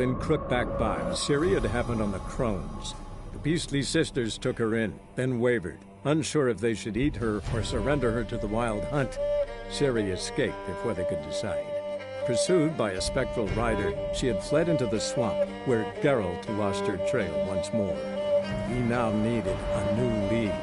In Crookback Bog, Ciri had happened on the Crones. The beastly sisters took her in, then wavered, unsure if they should eat her or surrender her to the Wild Hunt. Ciri escaped before they could decide. Pursued by a spectral rider, she had fled into the swamp, where Geralt lost her trail once more. He now needed a new lead.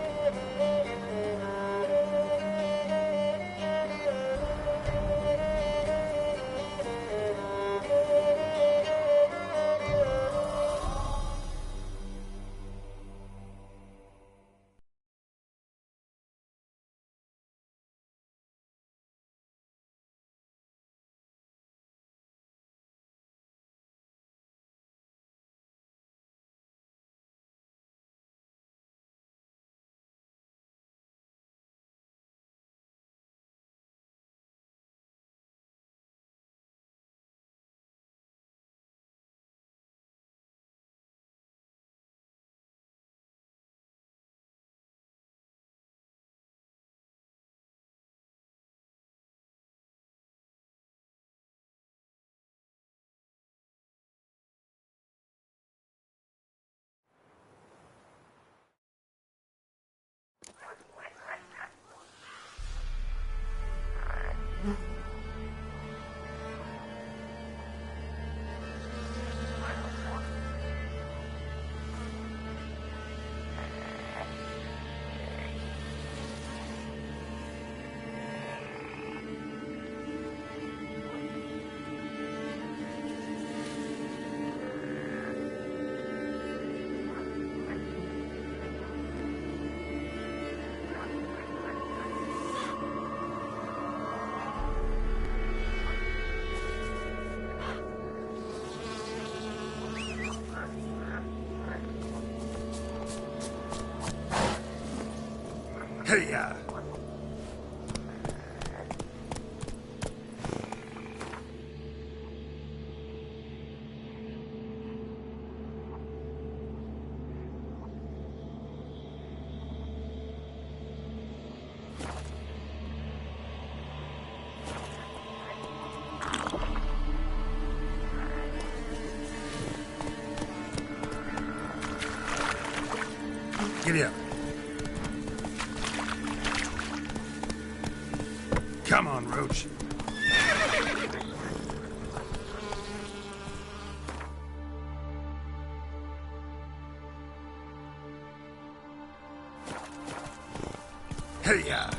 Hey-ya! Giddy up. Come on, Roach. Hey-ya!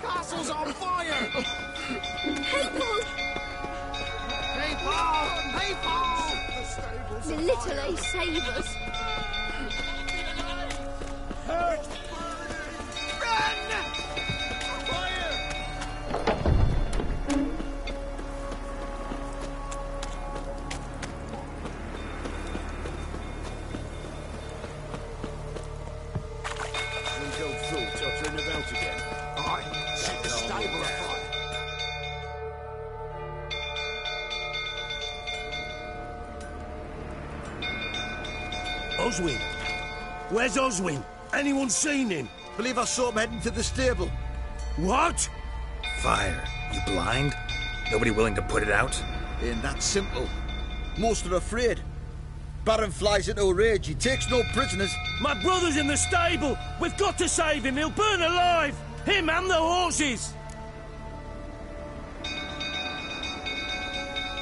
Castle's on fire! People! People! The little ace save us. Oswin? Where's Oswin? Anyone seen him? Believe I saw him heading to the stable. What? Fire. You blind? Nobody willing to put it out? Ain't that simple. Most are afraid. Baron flies into a rage. He takes no prisoners. My brother's in the stable! We've got to save him! He'll burn alive! Him and the horses!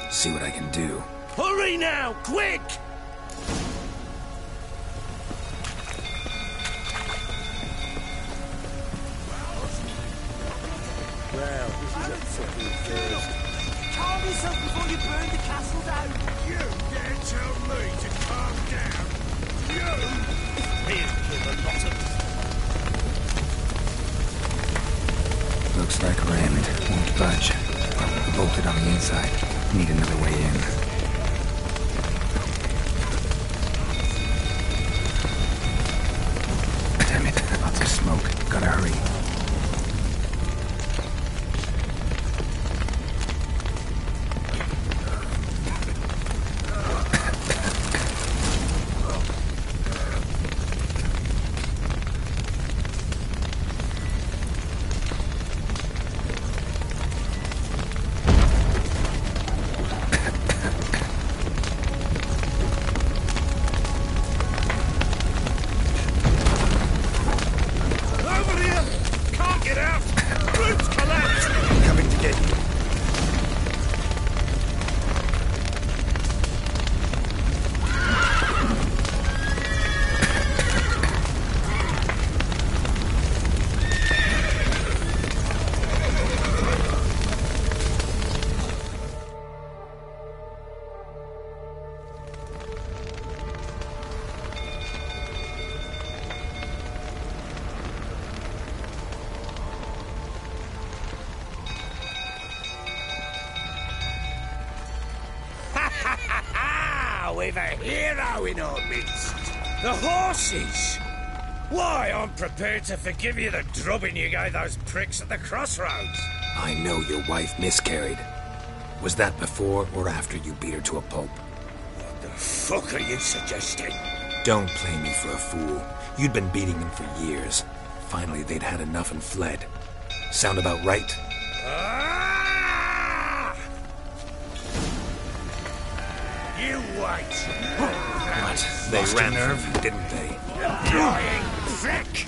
See what I can do. Hurry now, quick! Well, this is a fucking first. Calm yourself before you burn the castle down. You dare tell me to calm down? You? He'll kill a lot of us. Looks like rammed. Won't budge. Probably bolted on the inside. Need another way in. Damn it. Lots of smoke. Gotta hurry. We've a hero in our midst. The horses! Why, I'm prepared to forgive you the drubbing you gave those pricks at the crossroads. I know your wife miscarried. Was that before or after you beat her to a pulp? What the fuck are you suggesting? Don't play me for a fool. You'd been beating them for years. Finally, they'd had enough and fled. Sound about right? Ah! You wait. What? They ran nerve, didn't they? Lying prick!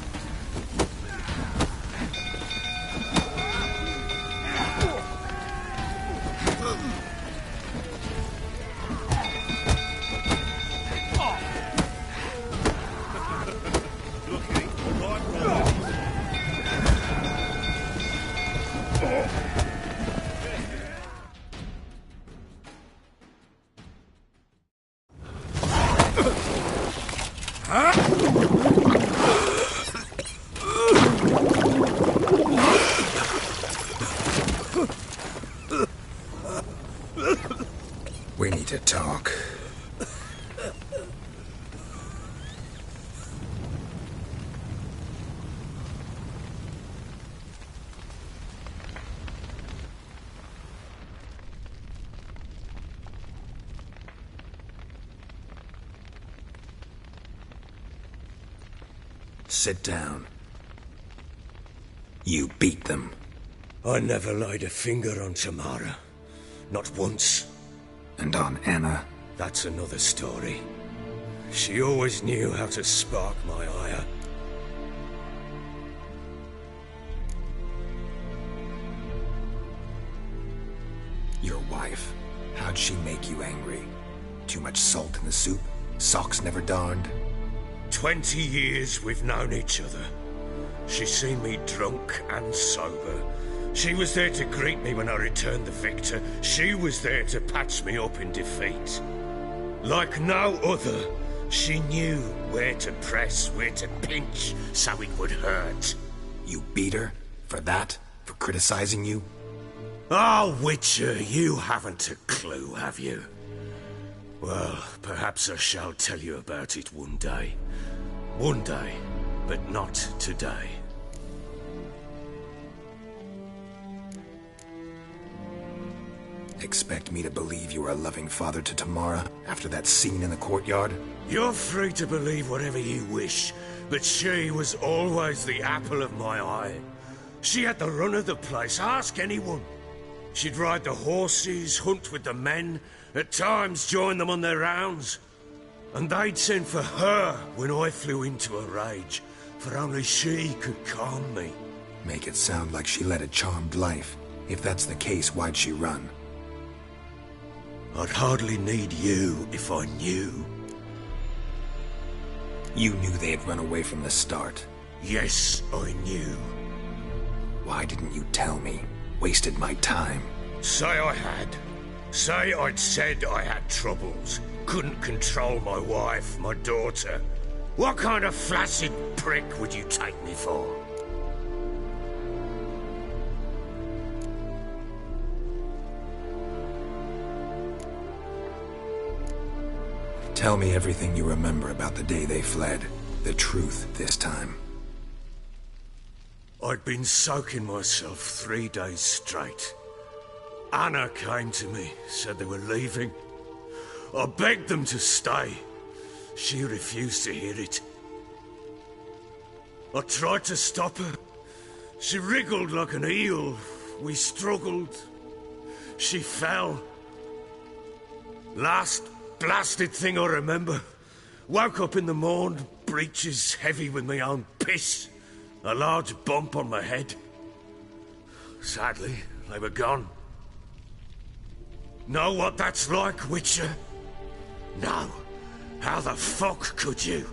We need to talk. Sit down. You beat them. I never laid a finger on Tamara. Not once. And on Anna. That's another story. She always knew how to spark my ire. Your wife. How'd she make you angry? Too much salt in the soup? Socks never darned? 20 years we've known each other. She's seen me drunk and sober. She was there to greet me when I returned the victor. She was there to patch me up in defeat. Like no other, she knew where to press, where to pinch, so it would hurt. You beat her? For that? For criticizing you? Oh, Witcher, you haven't a clue, have you? Well, perhaps I shall tell you about it one day. One day, but not today. Expect me to believe you are a loving father to Tamara after that scene in the courtyard? You're free to believe whatever you wish, but she was always the apple of my eye. She had the run of the place, ask anyone. She'd ride the horses, hunt with the men, at times join them on their rounds. And they'd send for her when I flew into a rage, for only she could calm me. Make it sound like she led a charmed life. If that's the case, why'd she run? I'd hardly need you if I knew. You knew they'd run away from the start. Yes, I knew. Why didn't you tell me? Wasted my time. Say I had. Say I'd said I had troubles. Couldn't control my wife, my daughter. What kind of flaccid prick would you take me for? Tell me everything you remember about the day they fled. The truth this time. I'd been soaking myself 3 days straight. Anna came to me, said they were leaving. I begged them to stay. She refused to hear it. I tried to stop her. She wriggled like an eel. We struggled. She fell. Last blasted thing I remember. Woke up in the morn, breeches heavy with my own piss. A large bump on my head. Sadly, they were gone. Know what that's like, Witcher? No. How the fuck could you?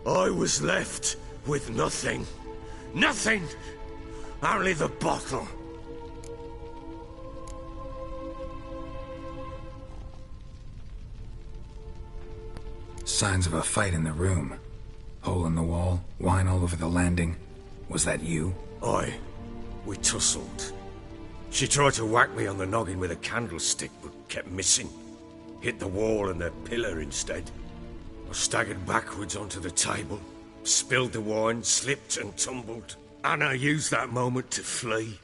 I was left with nothing. Nothing! Only the bottle. Signs of a fight in the room. Hole in the wall, wine all over the landing. Was that you? Aye. We tussled. She tried to whack me on the noggin with a candlestick, but kept missing. Hit the wall and the pillar instead. I staggered backwards onto the table, spilled the wine, slipped and tumbled. Anna used that moment to flee.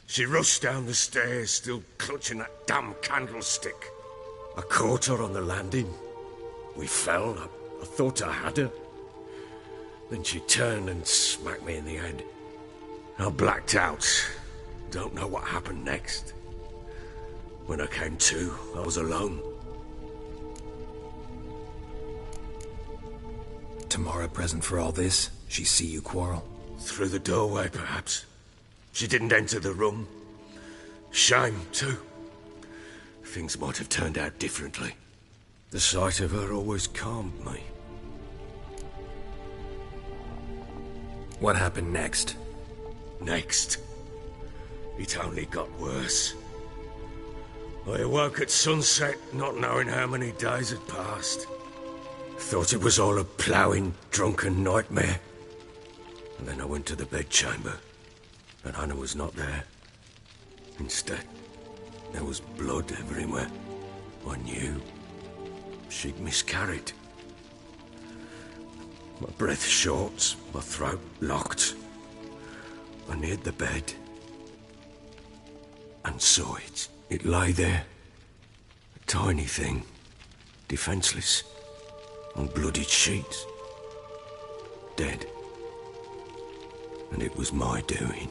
She rushed down the stairs, still clutching that damn candlestick. I caught her on the landing. We fell. I thought I had her. Then she turned and smacked me in the head. I blacked out. Don't know what happened next. When I came to, I was alone. Tamara present for all this? She see you quarrel? Through the doorway, perhaps. She didn't enter the room. Shame, too. Things might have turned out differently. The sight of her always calmed me. What happened next? Next, it only got worse. I awoke at sunset, not knowing how many days had passed. Thought it was all a ploughing, drunken nightmare. And then I went to the bedchamber, and Anna was not there. Instead, there was blood everywhere. I knew she'd miscarried. My breath short, my throat locked. I neared the bed and saw it. It lay there, a tiny thing, defenseless, on bloodied sheets, dead. And it was my doing.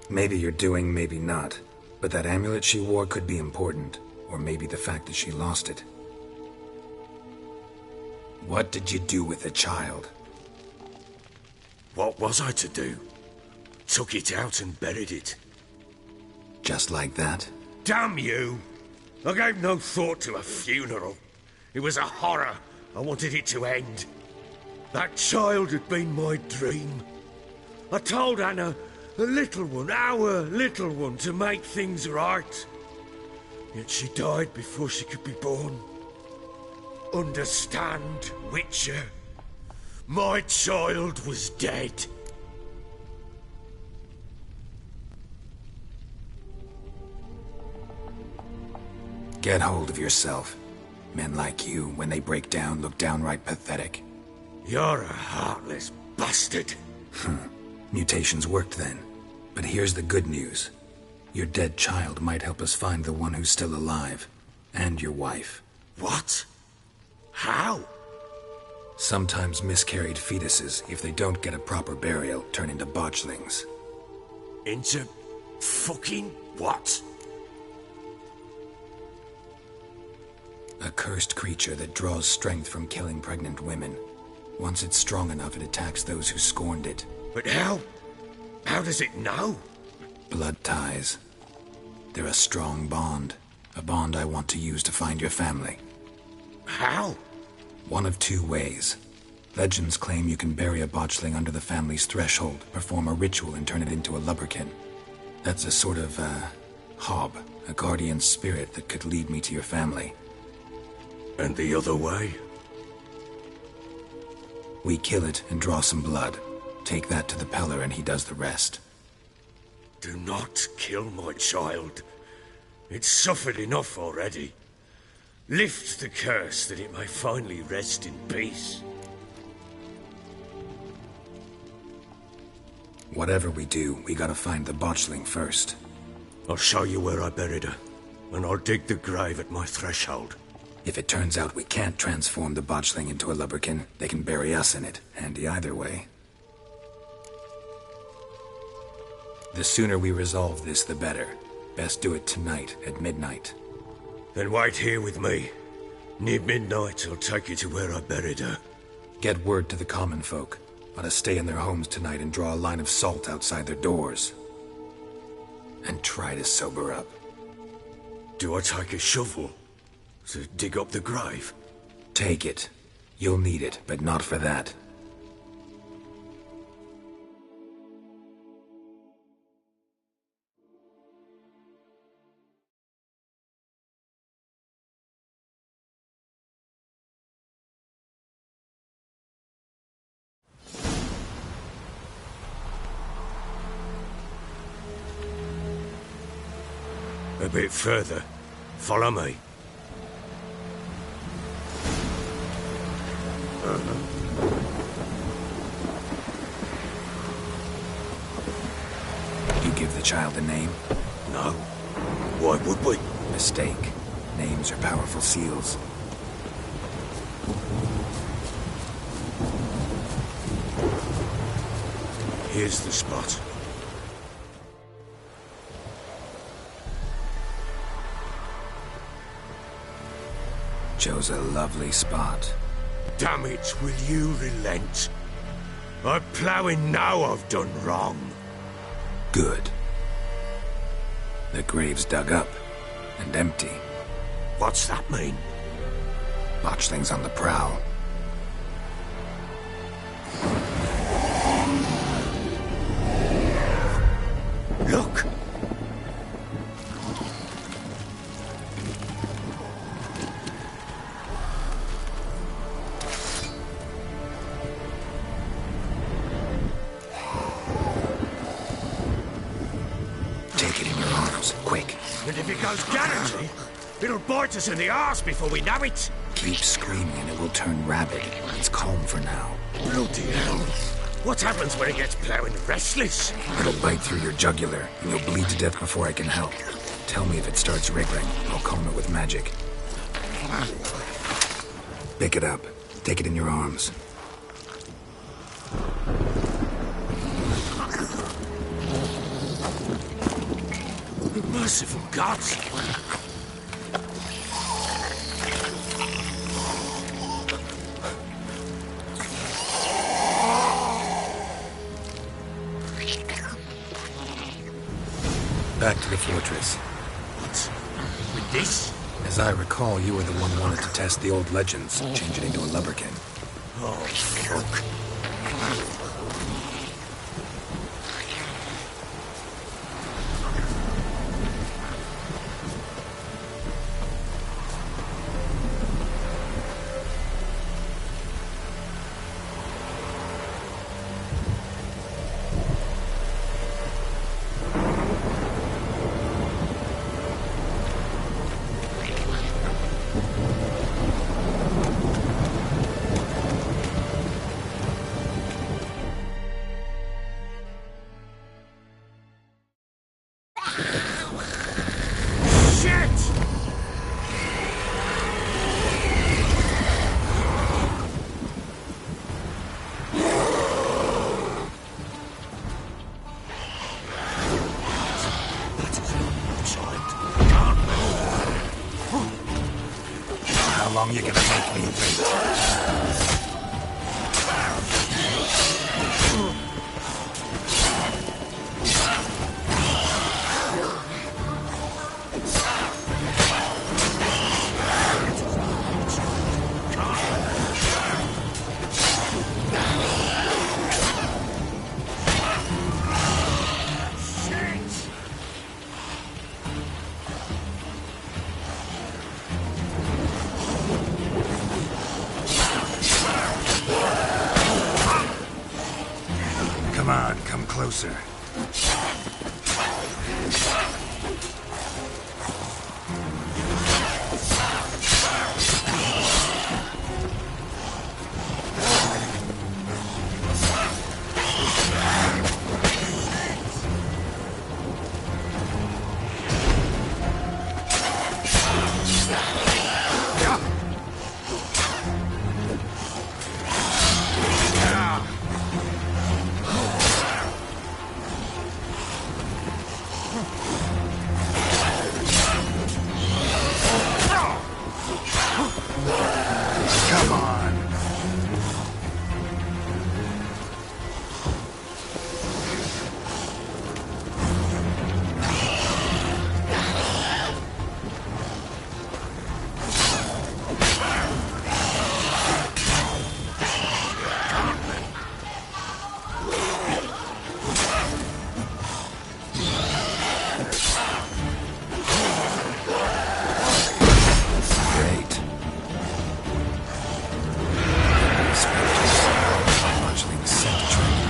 Maybe you're doing, maybe not. But that amulet she wore could be important. Or maybe the fact that she lost it. What did you do with the child? What was I to do? Took it out and buried it. Just like that? Damn you! I gave no thought to a funeral. It was a horror. I wanted it to end. That child had been my dream. I told Anna, the little one, our little one, to make things right. Yet she died before she could be born. Understand, Witcher? My child was dead. Get hold of yourself. Men like you, when they break down, look downright pathetic. You're a heartless bastard. Mutations worked then. But here's the good news. Your dead child might help us find the one who's still alive. And your wife. What? How? Sometimes miscarried fetuses, if they don't get a proper burial, turn into botchlings. Into fucking what? A cursed creature that draws strength from killing pregnant women. Once it's strong enough, it attacks those who scorned it. But how? How does it know? Blood ties. They're a strong bond. A bond I want to use to find your family. How? One of two ways. Legends claim you can bury a botchling under the family's threshold, perform a ritual, and turn it into a lubberkin. That's a sort of, hob, a guardian spirit that could lead me to your family. And the other way? We kill it and draw some blood. Take that to the Peller and he does the rest. Do not kill my child. It's suffered enough already. Lift the curse that it may finally rest in peace. Whatever we do, we gotta find the botchling first. I'll show you where I buried her, and I'll dig the grave at my threshold. If it turns out we can't transform the botchling into a lubberkin, they can bury us in it. Handy either way. The sooner we resolve this, the better. Best do it tonight, at midnight. Then wait here with me. Near midnight, I'll take you to where I buried her. Get word to the common folk. Ought to stay in their homes tonight and draw a line of salt outside their doors. And try to sober up. Do I take a shovel to dig up the grave? Take it. You'll need it, but not for that. A bit further. Follow me. You give the child a name? No. Why would we? Mistake. Names are powerful seals. Here's the spot. Chose a lovely spot. Damn it, will you relent? I'm ploughing now I've done wrong. Good. The grave's dug up and empty. What's that mean? Botchling's on the prowl. Look! Take it in your arms, quick. And if it goes guaranteed, it'll bite us in the arse before we know it. Keep screaming and it will turn rabid. It's calm for now. Bloody hell. What happens when it gets ploughing restless? It'll bite through your jugular, and you'll bleed to death before I can help. Tell me if it starts wriggling. I'll calm it with magic. Pick it up. Take it in your arms. Merciful gods! Back to the fortress. What? With this? As I recall, you were the one who wanted to test the old legends, change it into a lubberkin. Oh, fuck. Come on, come closer. Come on. Great. Fledgling scent training.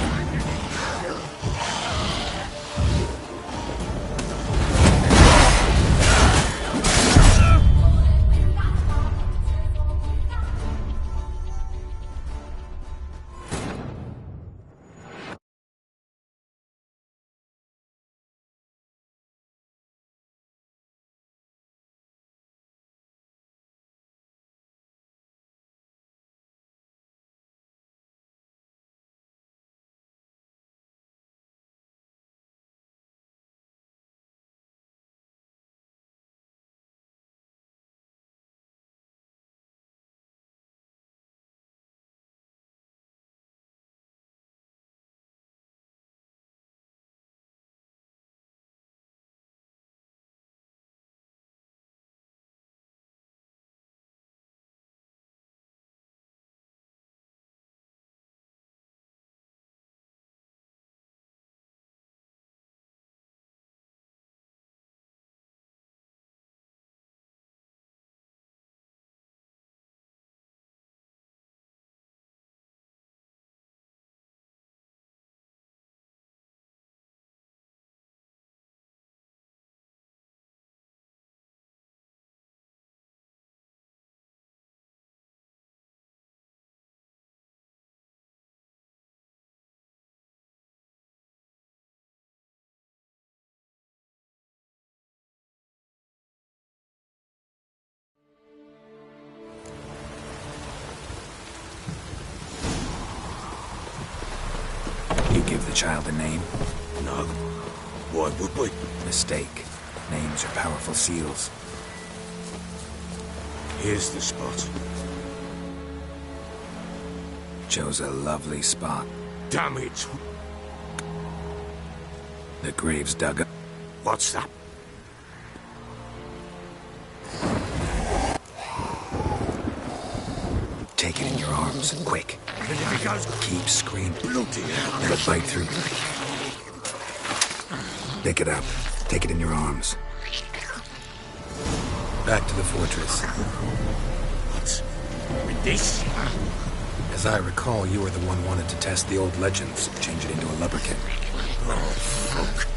You give the child a name? No. Why would we? Mistake. Names are powerful seals. Here's the spot. Chose a lovely spot. Damn it! The grave's dug up. What's that? Take it in your arms, quick. And if he goes... Keep screaming. Bloody hell. Let it bite through. Pick it up. Take it in your arms. Back to the fortress. What? With this? As I recall, you were the one wanted to test the old legends, change it into a lubberkin. Oh, fuck.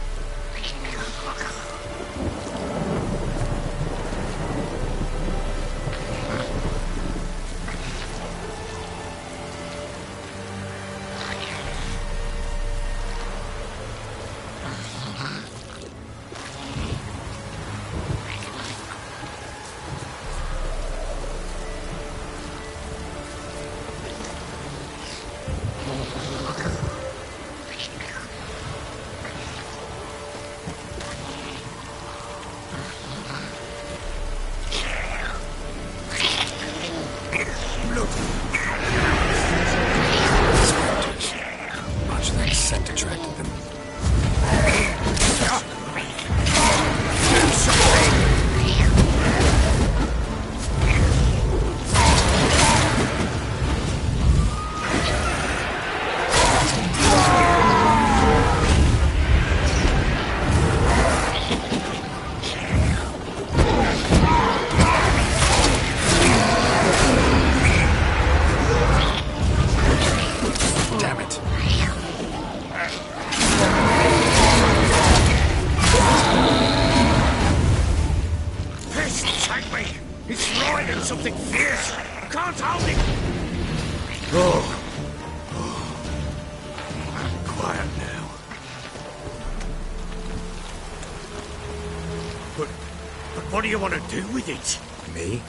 What do you want to do with it? Me?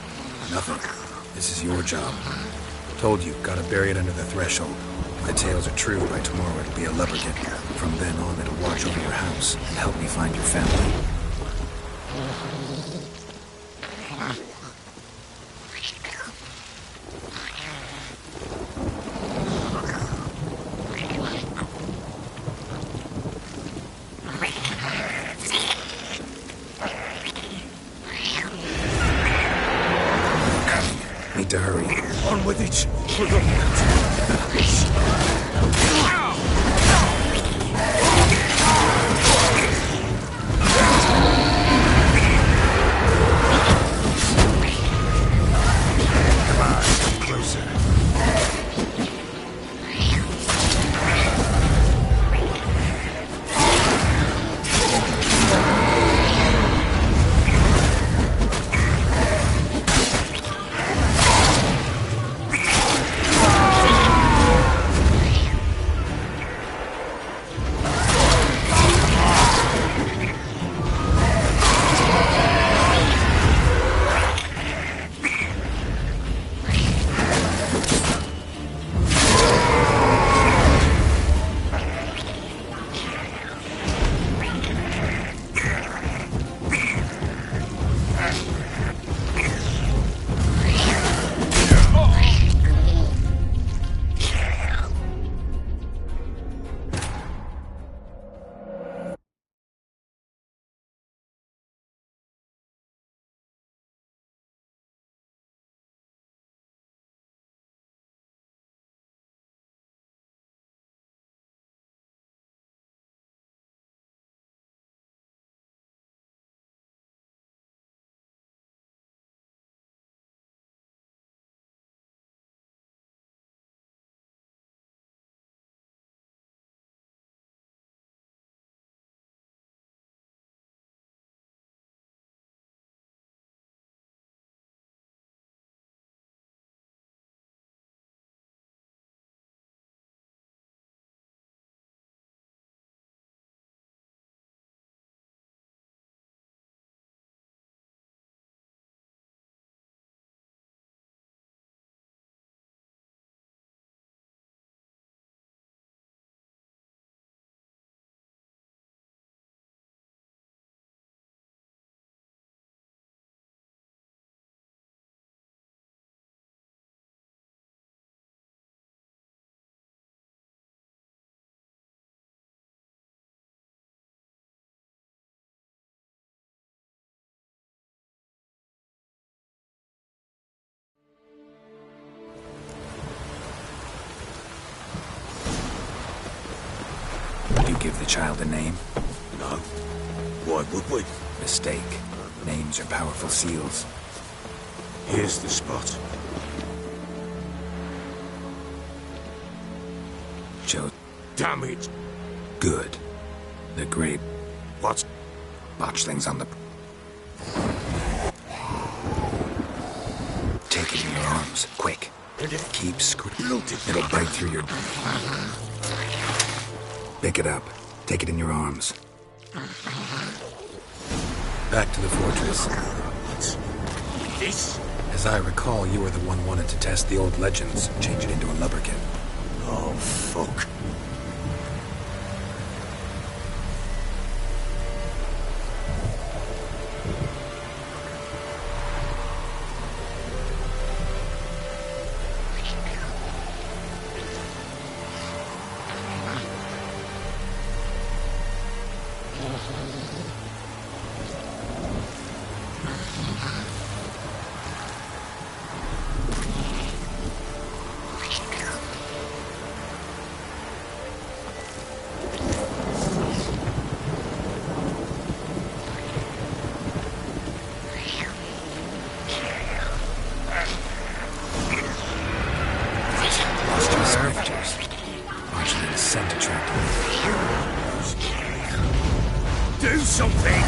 Nothing. This is your job. Told you, gotta bury it under the threshold. My tales are true, by tomorrow it'll be a lubberkin. From then on, it'll watch over your house and help me find your family. Need to hurry. On with it. Come on, closer. Would you give the child a name? No. Why would we? Mistake. Names are powerful seals. Here's the spot. Joe. Damn it. Good. The great What? botchlings on the... Take it in your arms, quick. Keep screaming. It'll bite through your... Pick it up. Take it in your arms. Back to the fortress. What? This? As I recall, you were the one wanted to test the old legends, change it into a lubberkin. Oh, fuck. Do something!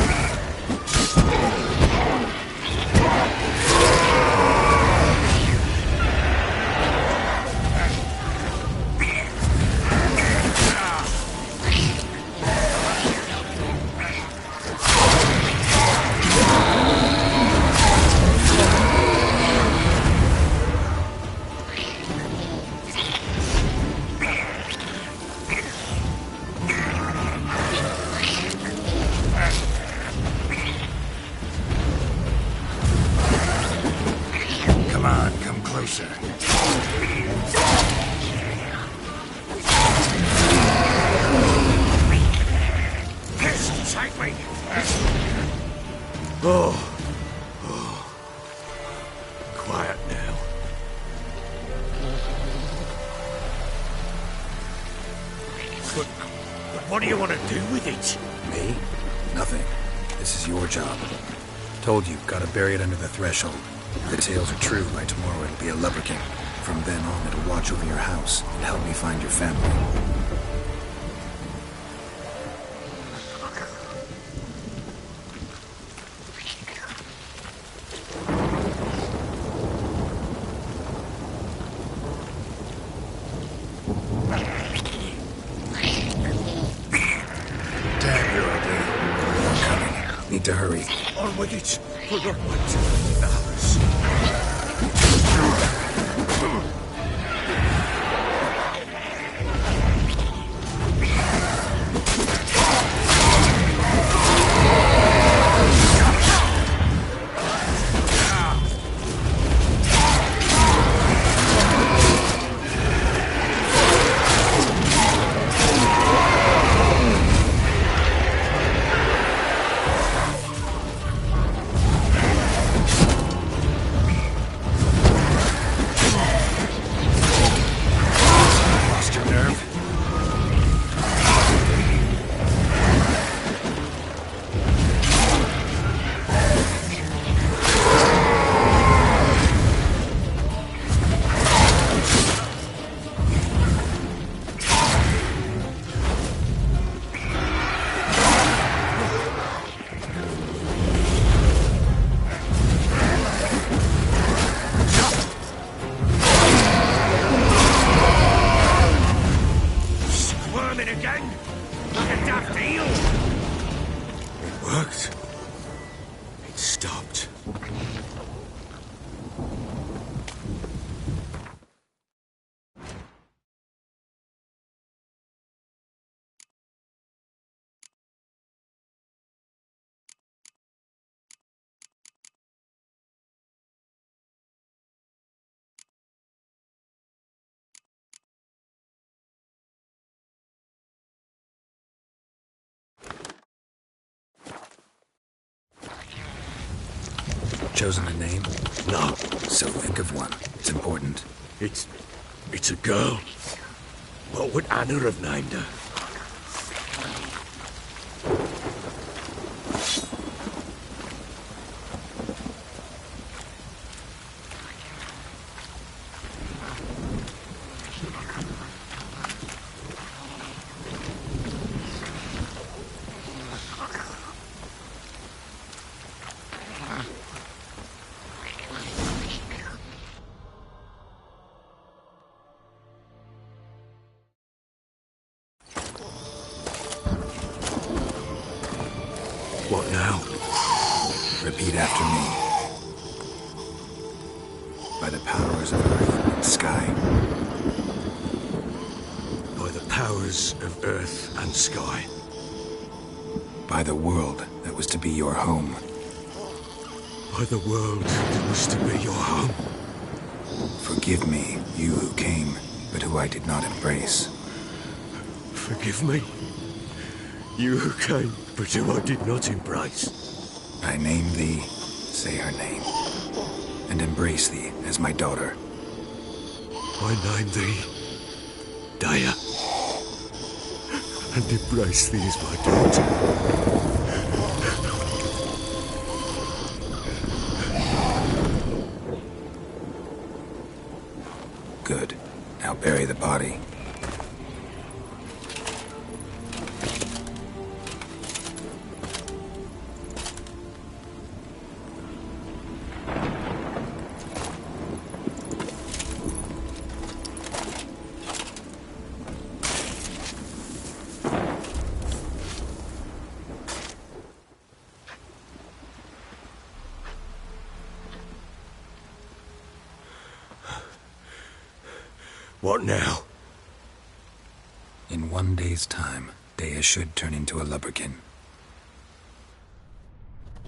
Quiet now. But what do you want to do with it? Me? Nothing. This is your job. Told you, gotta bury it under the threshold. If the tales are true, by tomorrow it'll be a lubberkin. From then on, it'll watch over your house and help me find your family. Damn, you're ugly. I'm coming. Need to hurry. On with it. We're not waiting for hours. Lost your nerve? Squirming again? Like a daft eel? It worked. It stopped. Chosen a name? No, So think of one. It's important. it's a girl. What would Anna have named her? What now? Repeat after me. By the powers of earth and sky. By the powers of earth and sky. By the world that was to be your home. By the world that was to be your home. Forgive me, you who came, but who I did not embrace. Forgive me. You who came, but who I did not embrace. I name thee, say her name, and embrace thee as my daughter. I name thee Daya, and embrace thee as my daughter. Good. Now bury the body. What now? In 1 day's time, Dea should turn into a lubberkin.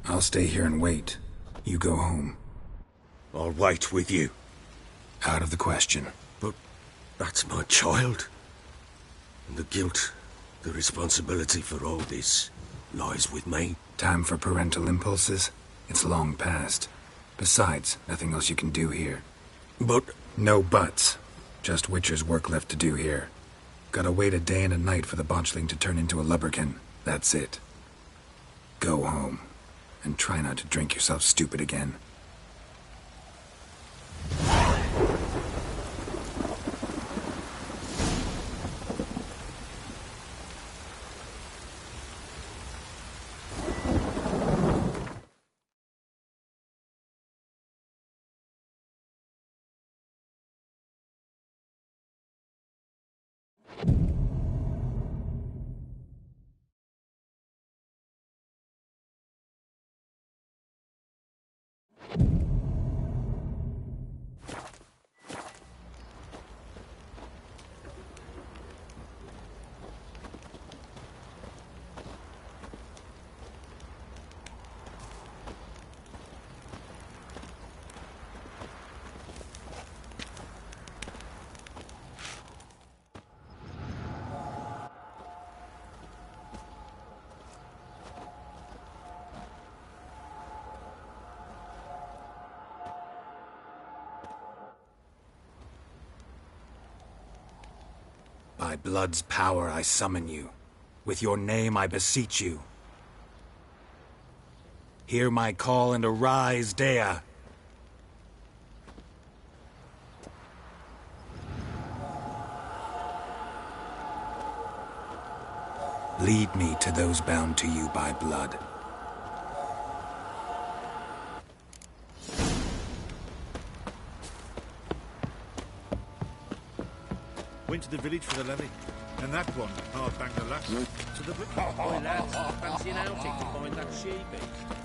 I'll stay here and wait. You go home. I'll wait with you. Out of the question. But that's my child. And the guilt, the responsibility for all this lies with me. Time for parental impulses? It's long past. Besides, nothing else you can do here. But... No buts. Just Witcher's work left to do here. Gotta wait a day and a night for the botchling to turn into a lubberkin. That's it. Go home. And try not to drink yourself stupid again. By blood's power I summon you. With your name I beseech you. Hear my call and arise, Dea. Lead me to those bound to you by blood. Went to the village for the levy. And that one, hard bang the last. To the village. Boy, lads, fancy an outing to find that sheepy.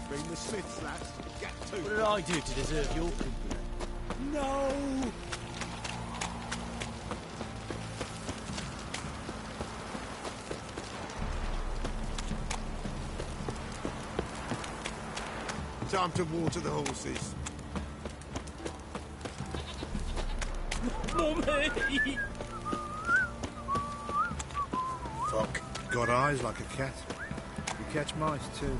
Bring the smiths, lads. Get to. What did I do to deserve your company? No! Time to water the horses. Mummy! Fuck. Got eyes like a cat. You catch mice too.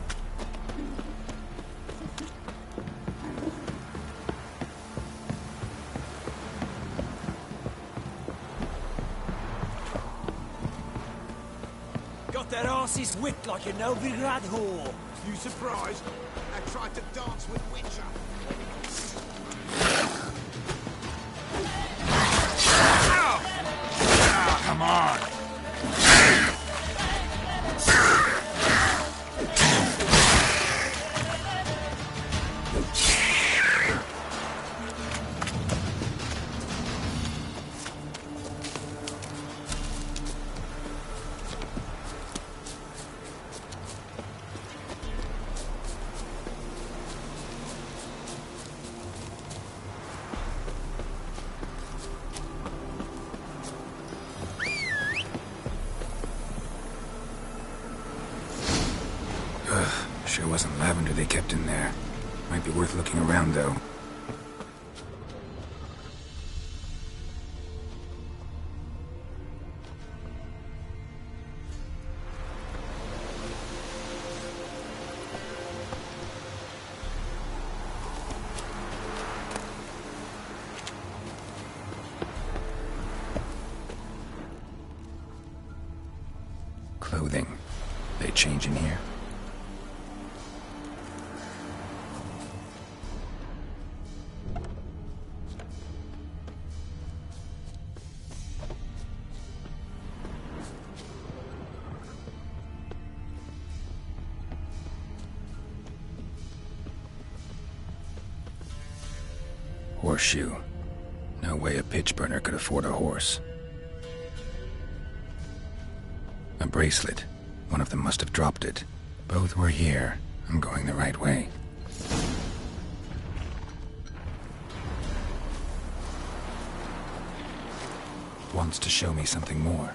Got their asses whipped like a Novigrad whore. You surprised? I tried to dance with Witcher. Come on! Sure wasn't lavender they kept in there. Might be worth looking around, though. Clothing. They change in here? Horseshoe. No way a pitch burner could afford a horse. A bracelet. One of them must have dropped it. Both were here. I'm going the right way. Wants to show me something more.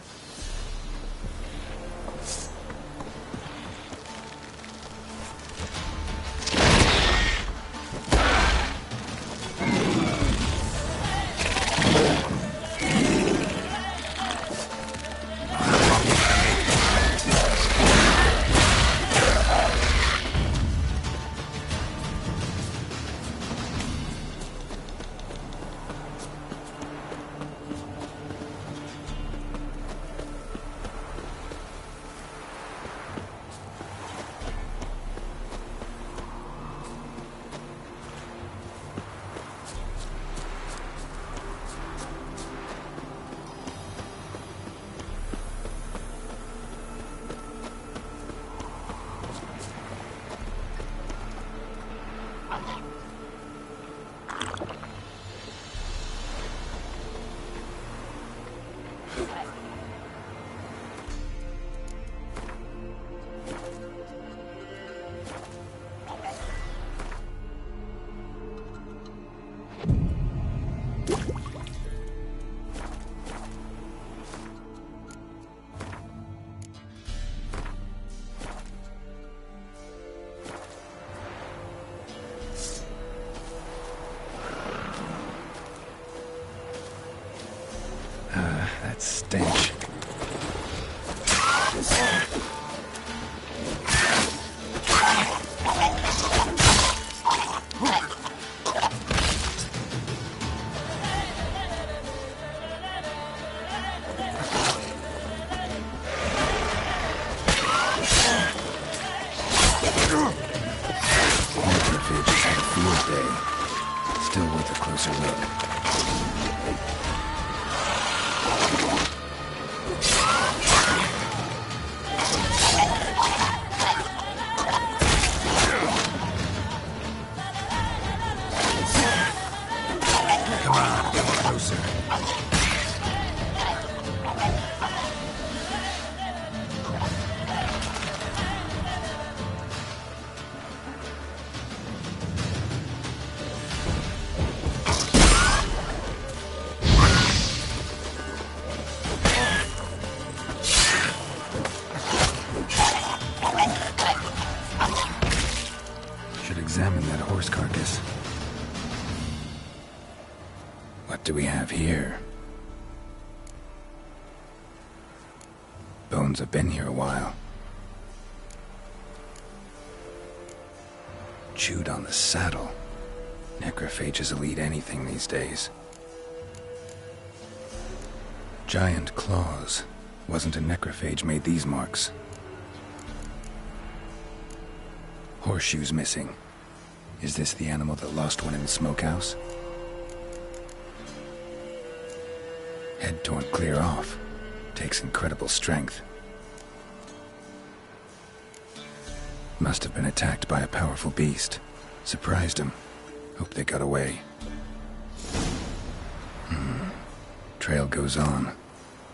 stench. Necrophages had a field day. Still worth a closer look. Come on, get closer. Should examine that horse carcass. What do we have here? Bones have been here a while. Chewed on the saddle. Necrophages will eat anything these days. Giant claws. Wasn't a necrophage made these marks. Horseshoes missing. Is this the animal that lost one in the smokehouse? Head torn clear off. Takes incredible strength. Must have been attacked by a powerful beast. Surprised him. Hope they got away. Trail goes on.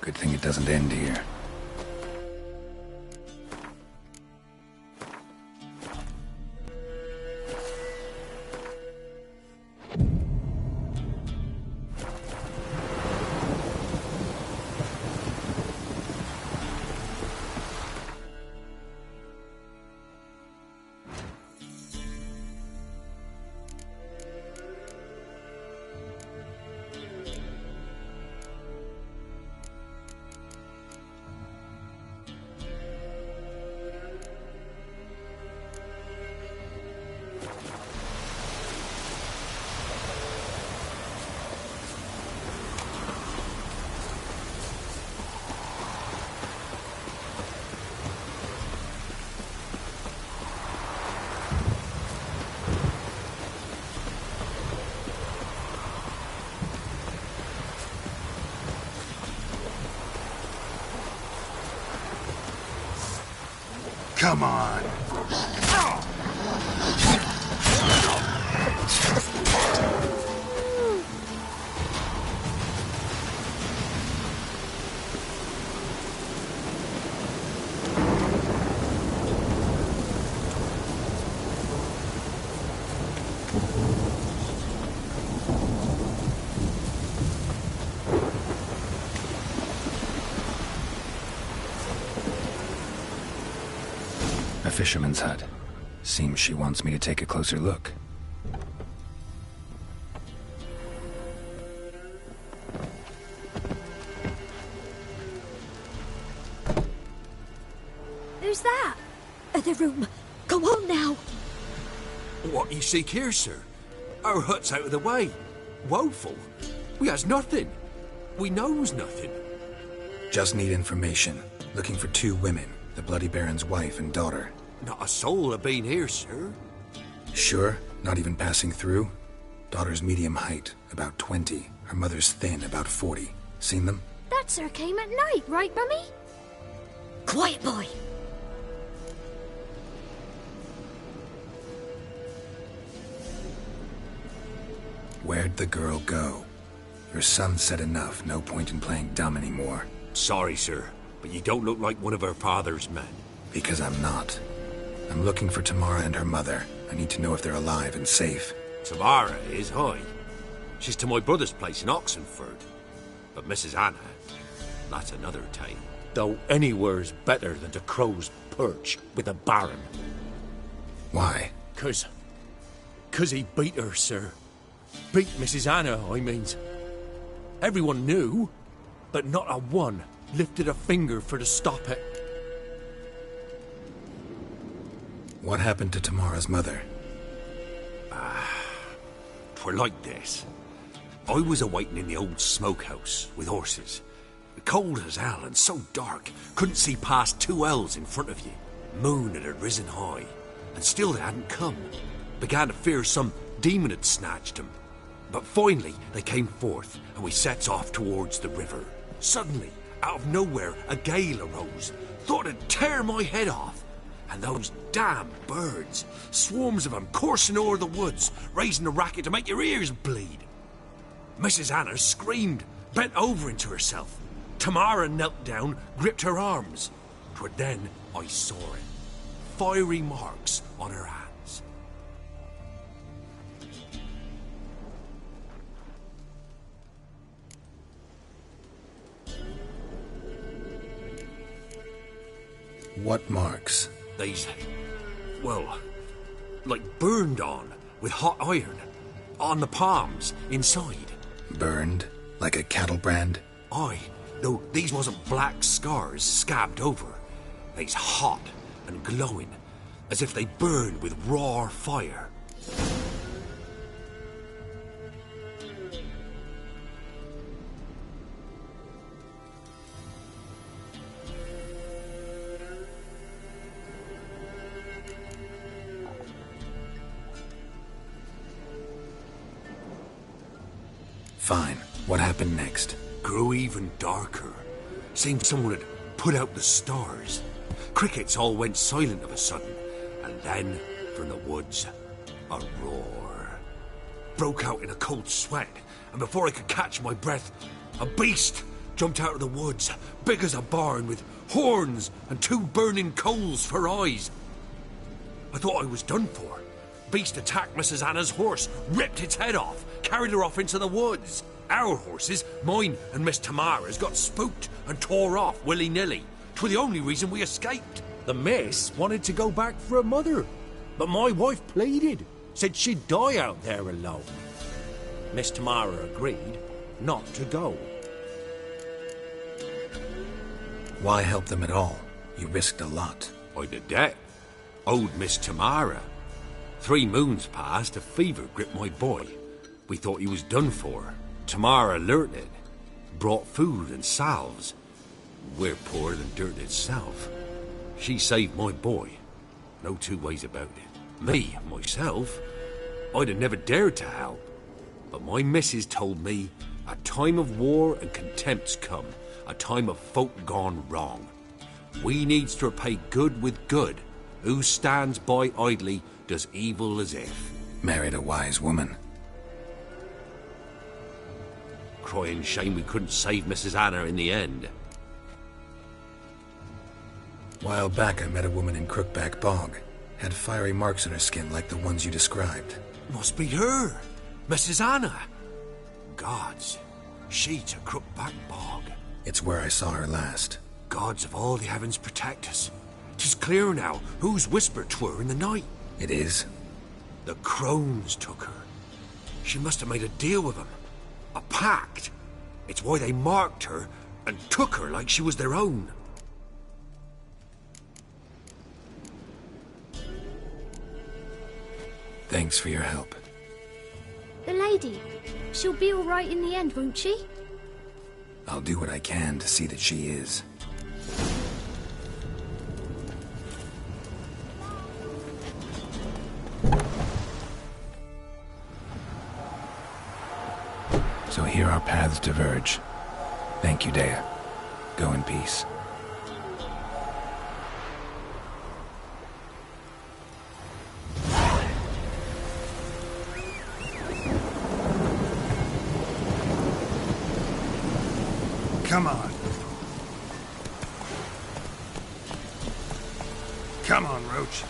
Good thing it doesn't end here. Come on! A fisherman's hut. Seems she wants me to take a closer look. Who's that? Other room. Go on now. What you seek here, sir? Our hut's out of the way. Woeful. We has nothing. We knows nothing. Just need information. Looking for 2 women. The Bloody Baron's wife and daughter. Not a soul have been here, sir. Sure? Not even passing through? Daughter's medium height, about 20. Her mother's thin, about 40. Seen them? That sir came at night, right, Mummy? Quiet, boy. Where'd the girl go? Your son said enough. No point in playing dumb anymore. Sorry, sir, but you don't look like one of her father's men. Because I'm not. I'm looking for Tamara and her mother. I need to know if they're alive and safe. Tamara is, aye. She's to my brother's place in Oxenford. But Mrs. Anna, that's another tale. Though anywhere's better than the Crow's Perch with a baron. Why? 'Cause he beat her, sir. Beat Mrs. Anna, I means. Everyone knew. but not a one lifted a finger for to stop it. What happened to Tamara's mother? Twere like this. I was awaiting in the old smokehouse with horses. Cold as hell and so dark, couldn't see past 2 ells in front of you. Moon had risen high, and still they hadn't come. Began to fear some demon had snatched them. But finally they came forth, and we sets off towards the river. Suddenly, out of nowhere, a gale arose. Thought it'd tear my head off. And those damn birds, swarms of them coursing o'er the woods, raising a racket to make your ears bleed. Mrs. Anna screamed, bent over into herself. Tamara knelt down, gripped her arms. 'Twere then I saw it. Fiery marks on her hands. What marks? These, well, like burned on with hot iron. On the palms, inside. Burned? Like a cattle brand? Aye, though these wasn't black scars scabbed over. They's hot and glowing, as if they burned with raw fire. Fine. What happened next? Grew even darker. Seemed someone had put out the stars. Crickets all went silent of a sudden, and then, from the woods, a roar. Broke out in a cold sweat, and before I could catch my breath, a beast jumped out of the woods, big as a barn, with horns and 2 burning coals for eyes. I thought I was done for. Beast attacked Mrs. Anna's horse, ripped its head off, carried her off into the woods. Our horses, mine and Miss Tamara's, got spooked and tore off willy-nilly. 'Twere the only reason we escaped. The miss wanted to go back for her mother, but my wife pleaded, said she'd die out there alone. Miss Tamara agreed not to go. Why help them at all? You risked a lot. I'd a debt. Owed Miss Tamara. 3 moons passed, a fever gripped my boy. We thought he was done for. Tamara learnt it. Brought food and salves. We're poorer than dirt itself. She saved my boy. No 2 ways about it. Me, myself, I'd have never dared to help. But my missus told me a time of war and contempt's come. A time of folk gone wrong. We needs to repay good with good. Who stands by idly does evil as if. Married a wise woman. Crying shame we couldn't save Mrs. Anna in the end. While back I met a woman in Crookback Bog. Had fiery marks on her skin like the ones you described. Must be her. Mrs. Anna. Gods. She to Crookback Bog. It's where I saw her last. Gods of all the heavens protect us. 'Tis clear now whose whisper 'twere in the night. It is? The crones took her. She must have made a deal with them. A pact. It's why they marked her and took her like she was their own. Thanks for your help. The lady. She'll be all right in the end, won't she? I'll do what I can to see that she is. So here our paths diverge. Thank you, Dea. Go in peace. Come on. Come on, Roach.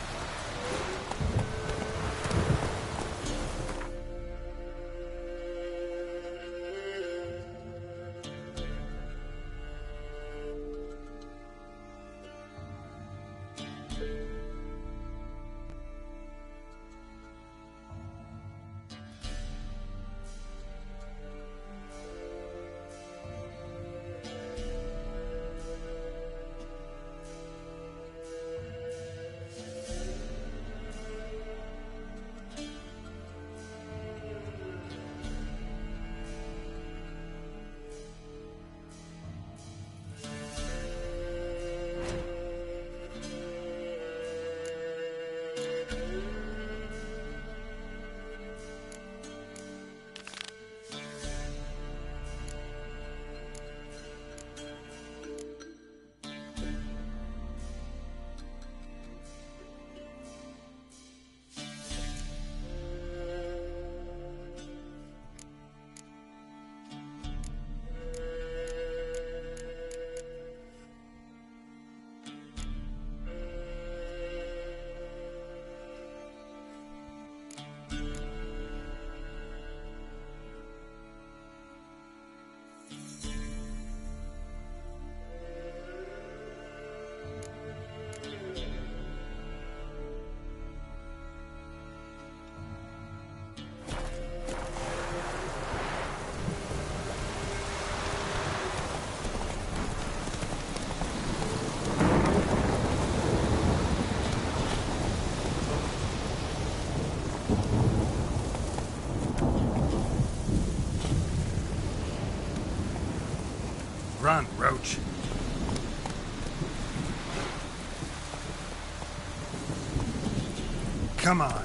Come on.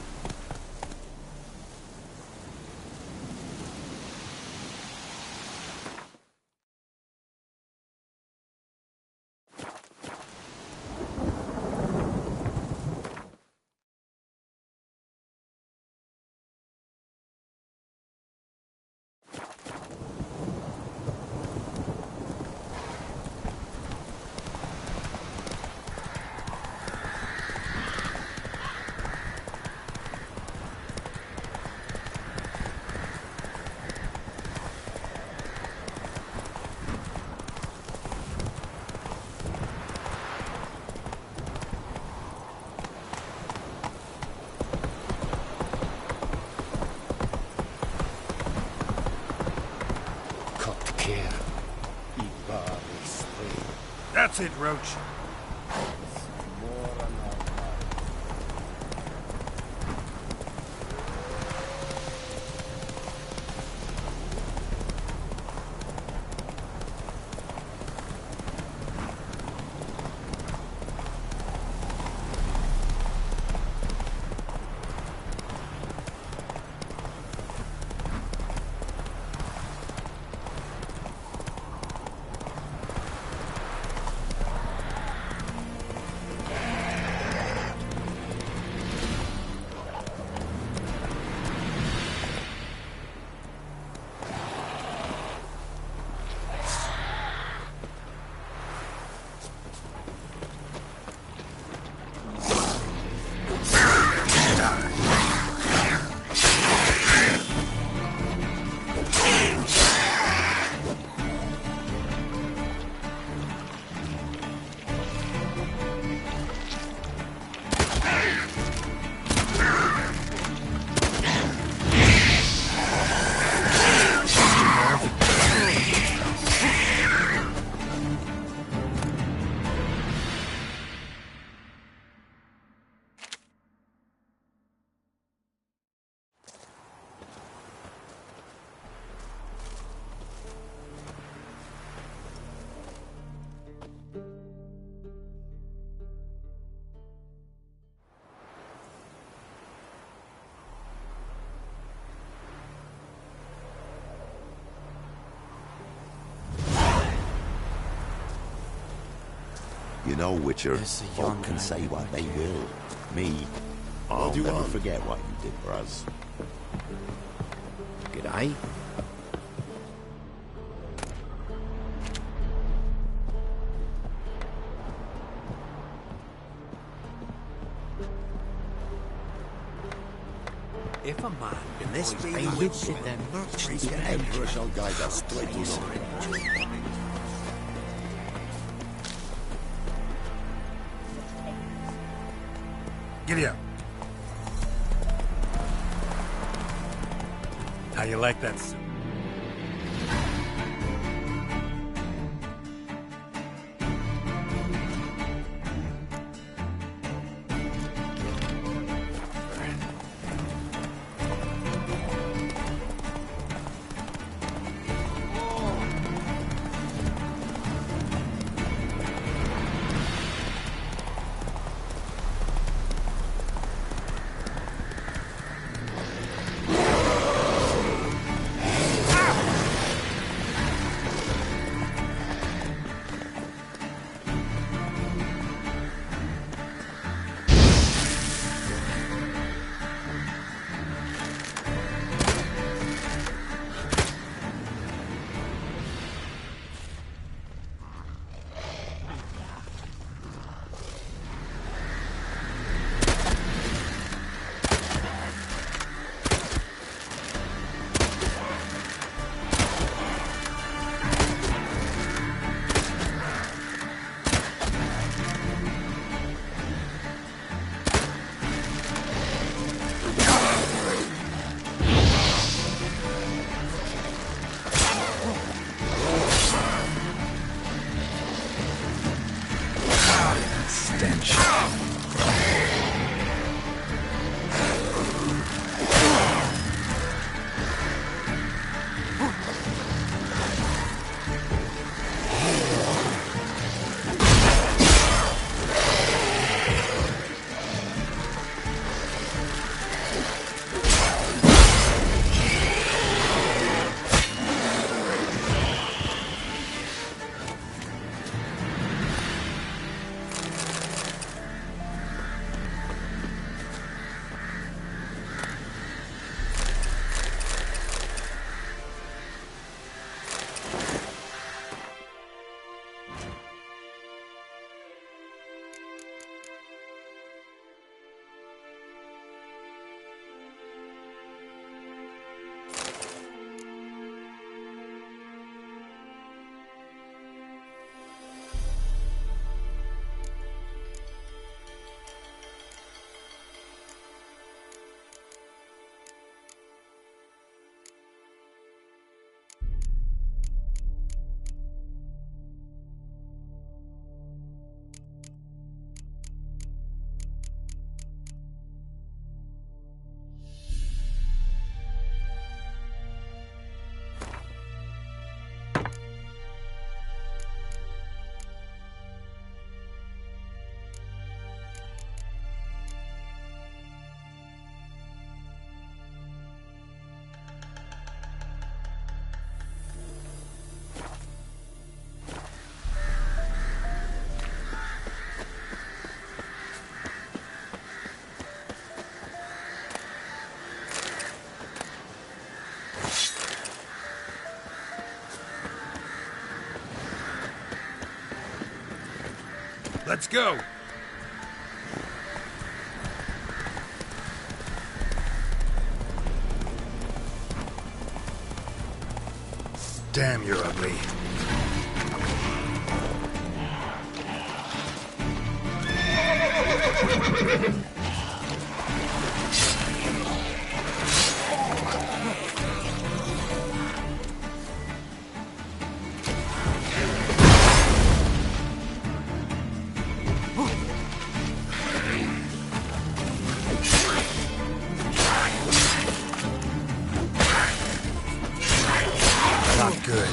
That's it, Roach. You know, Witcher, folk can say what they will. Me, I'll never forget what you did for us. G'day. If a man In this be the witch, then merchants the Emperor shall guide us to glory. Giddy up. How you like that suit? Let's go! Damn, you're ugly. Not good.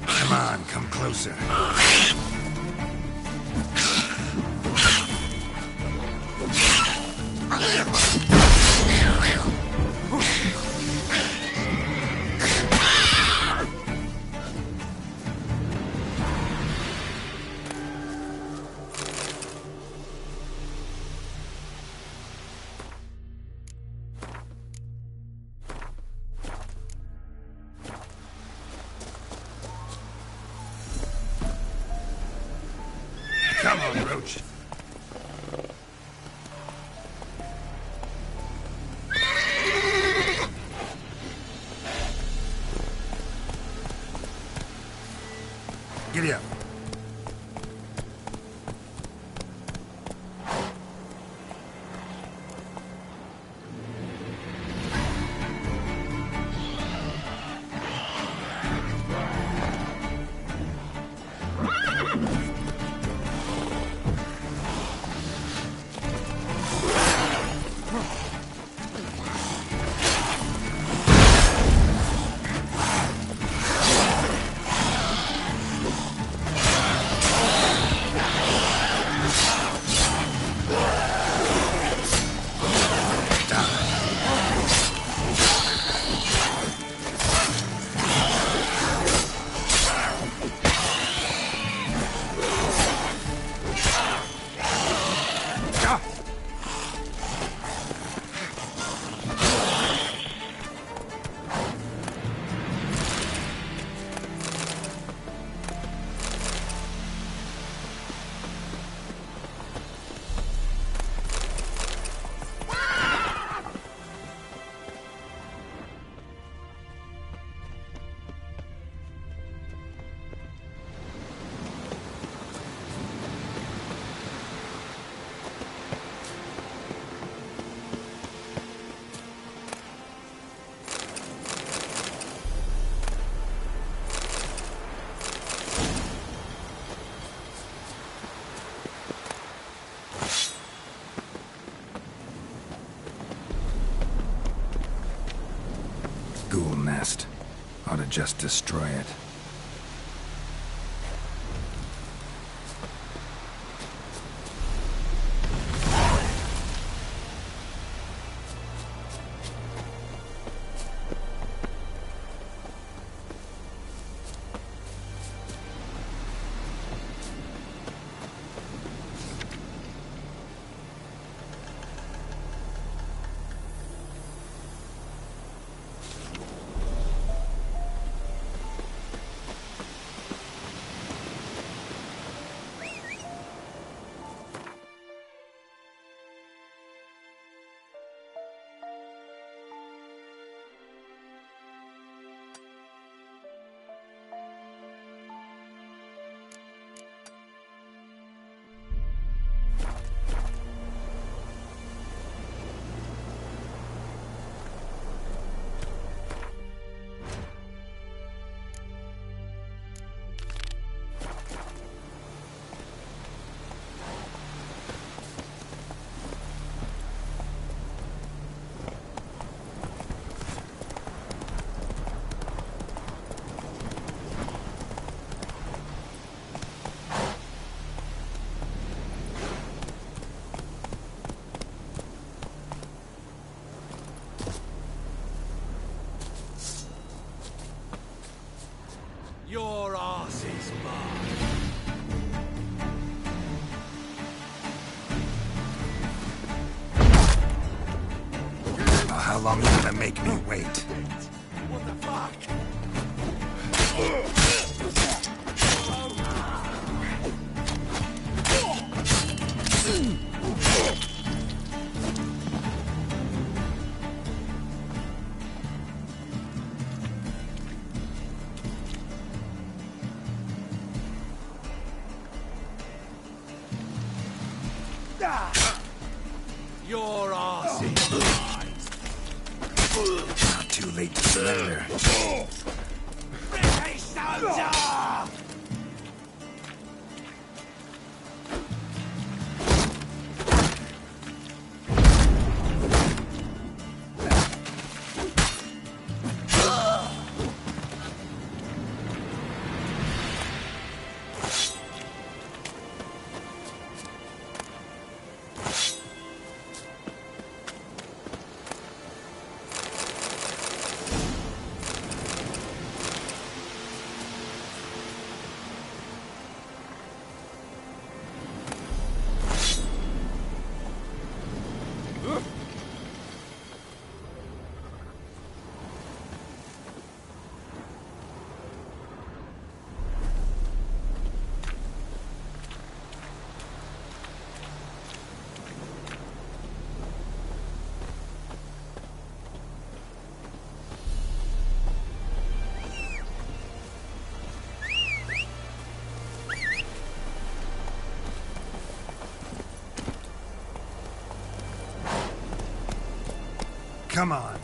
Come on, come closer. Come on, Roach. Giddy up. Ghoul nest. Ought to just destroy it. How long you gonna make me wait? What the fuck? Your ass is Not too late to surrender. British soldier! Come on.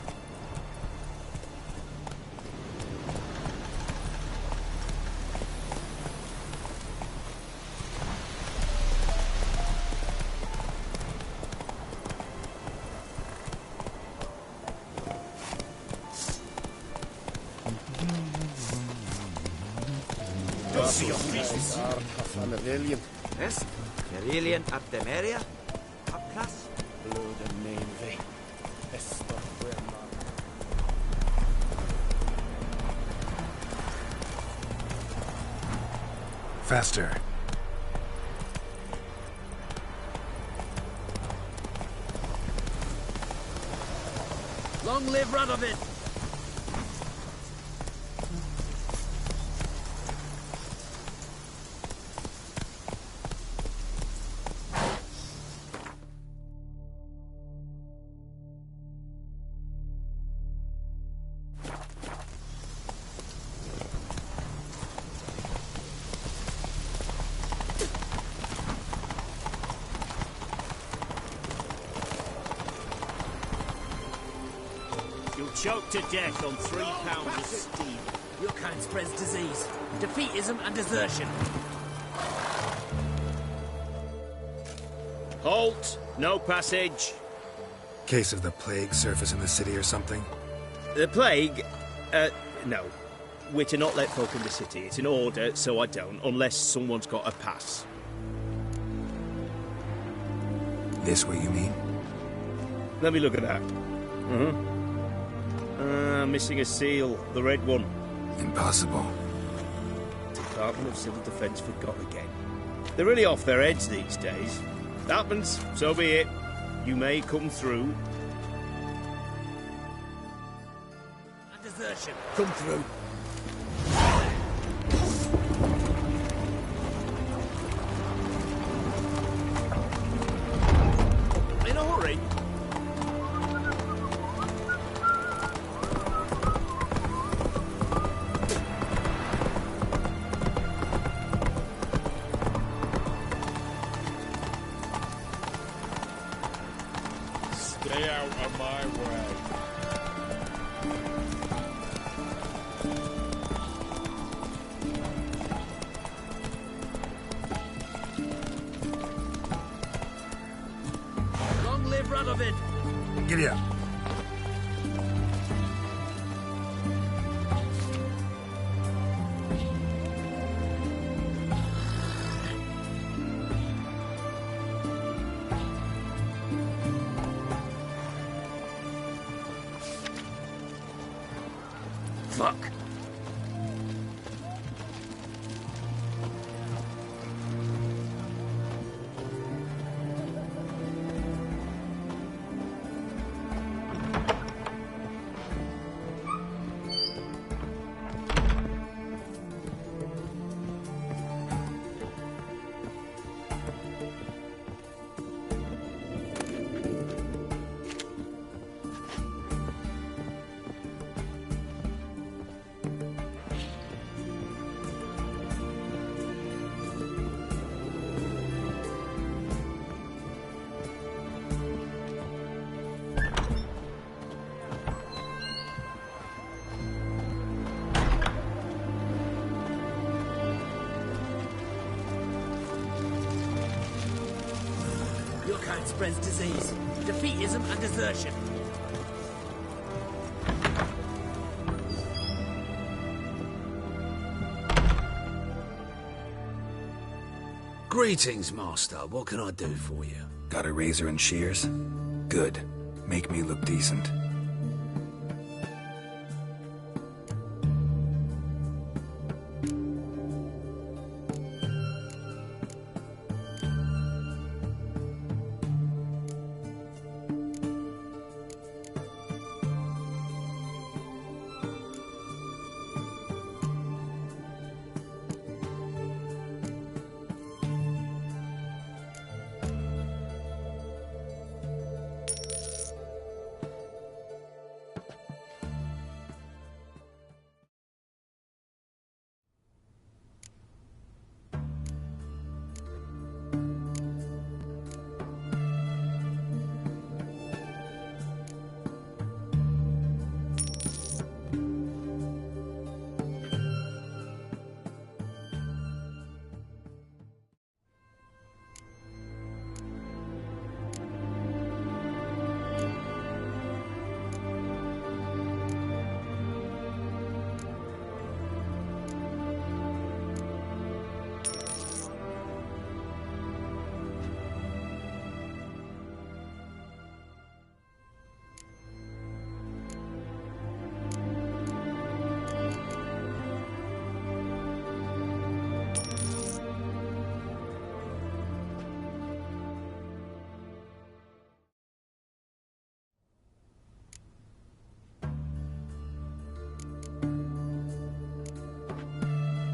Yes? Carillion up the area? Up class? Blood and navy. Faster. Long live Radovid! You'll choke to death on 3 pounds of steam. Your kind spreads disease, defeatism and desertion. Halt! No passage. Case of the plague surface in the city or something? The plague? No. We're to not let folk in the city. It's an order, so I don't, unless someone's got a pass. This what you mean? Let me look at that. Missing a seal, the red one. Impossible. Department of Civil Defence forgot again. They're really off their heads these days. Happens, so be it. You may come through. And desertion. Come through. In a hurry. Stay out of my way. Long live Radovid! Giddy up. Fuck. Your kind spreads disease, defeatism and desertion. Greetings, Master. What can I do for you? Got a razor and shears? Good. Make me look decent.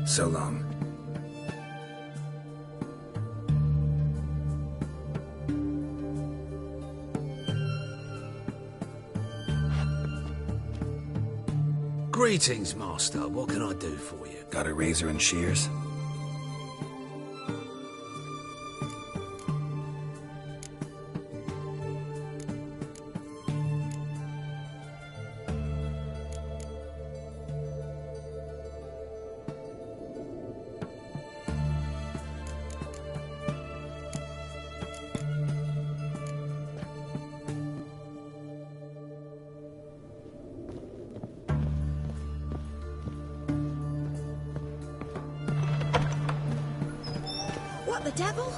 So long. Greetings, Master. What can I do for you? Got a razor and shears? What the devil?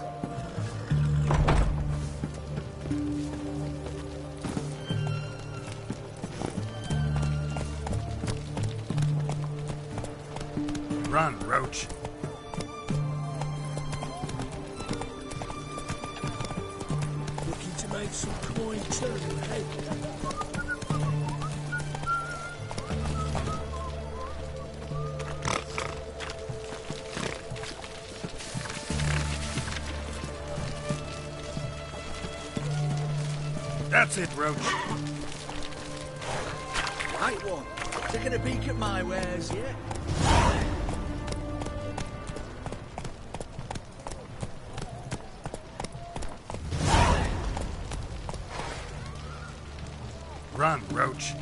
Run, Roach. Looking to make some coin too, hey? That's it, Roach. Right one. Taking a peek at my wares, yeah? Run, Roach.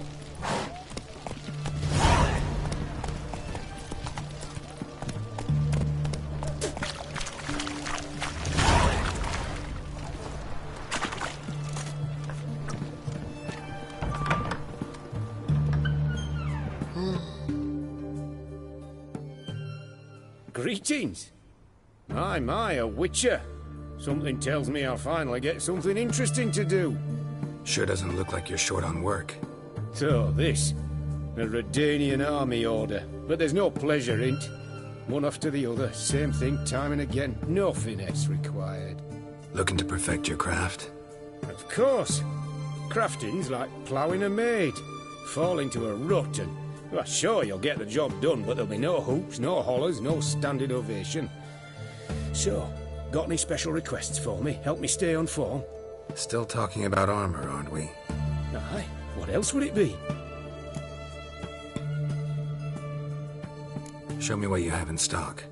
Greetings. My, a witcher. Something tells me I'll finally get something interesting to do. Sure doesn't look like you're short on work. So, this. A Redanian army order. But there's no pleasure in't. One after the other, same thing time and again. No finesse required. Looking to perfect your craft? Of course. Crafting's like ploughing a maid. Fall into a rut and... Well, sure, you'll get the job done, but there'll be no hoops, no hollers, no standing ovation. So, got any special requests for me? Help me stay on form? Still talking about armor, aren't we? Aye, what else would it be? Show me what you have in stock.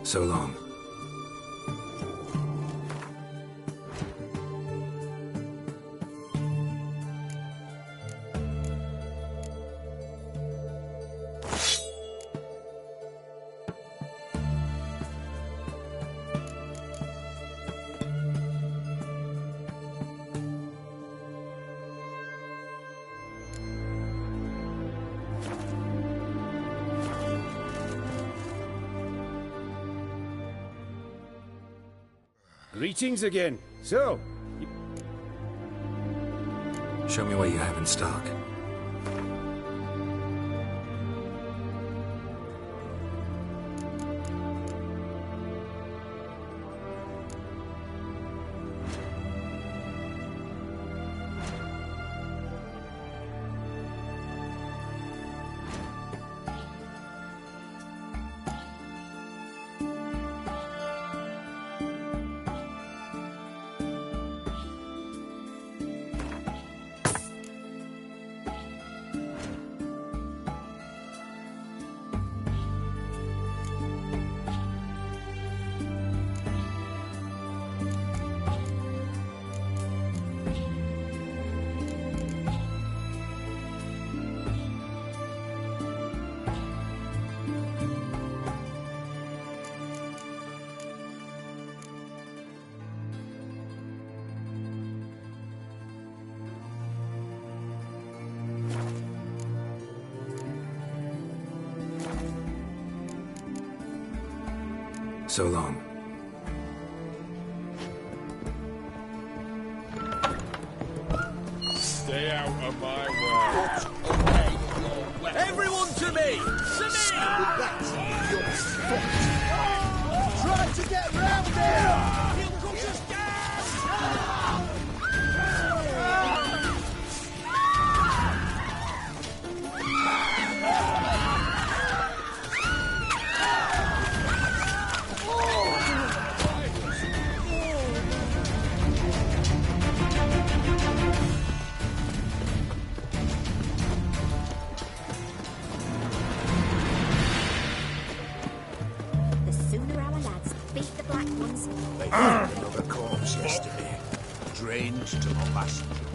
So long. Greetings again. So, Show me what you have in stock. So long. Stay out of my way. Everyone to me! To me! Try to get round here! He'll push us down! They found another corpse yesterday, drained to the last drop.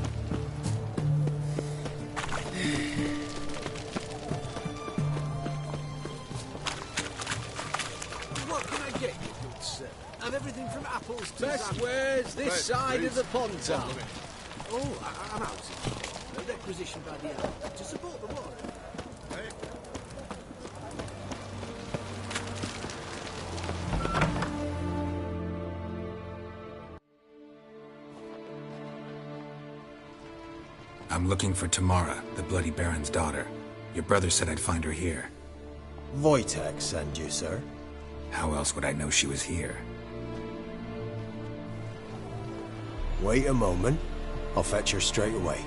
What can I get you, good sir? I've everything from apples to... Best wares this side of the pond, Tom. Oh, I'm out. A requisition by the hour to support the war. I'm looking for Tamara, the Bloody Baron's daughter. Your brother said I'd find her here. Wojtek sent you, sir. How else would I know she was here? Wait a moment. I'll fetch her straight away.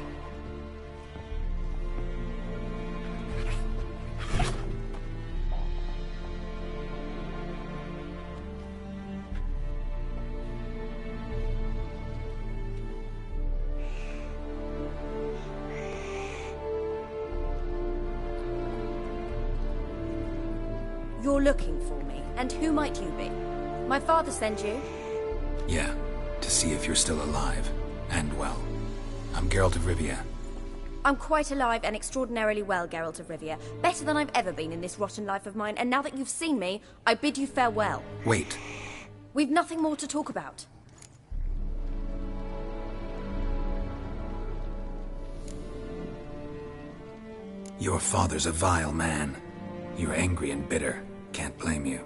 You're looking for me, and who might you be? My father sent you? Yeah, to see if you're still alive, and well. I'm Geralt of Rivia. I'm quite alive and extraordinarily well, Geralt of Rivia. Better than I've ever been in this rotten life of mine, and now that you've seen me, I bid you farewell. Wait. We've nothing more to talk about. Your father's a vile man. You're angry and bitter. Can't blame you.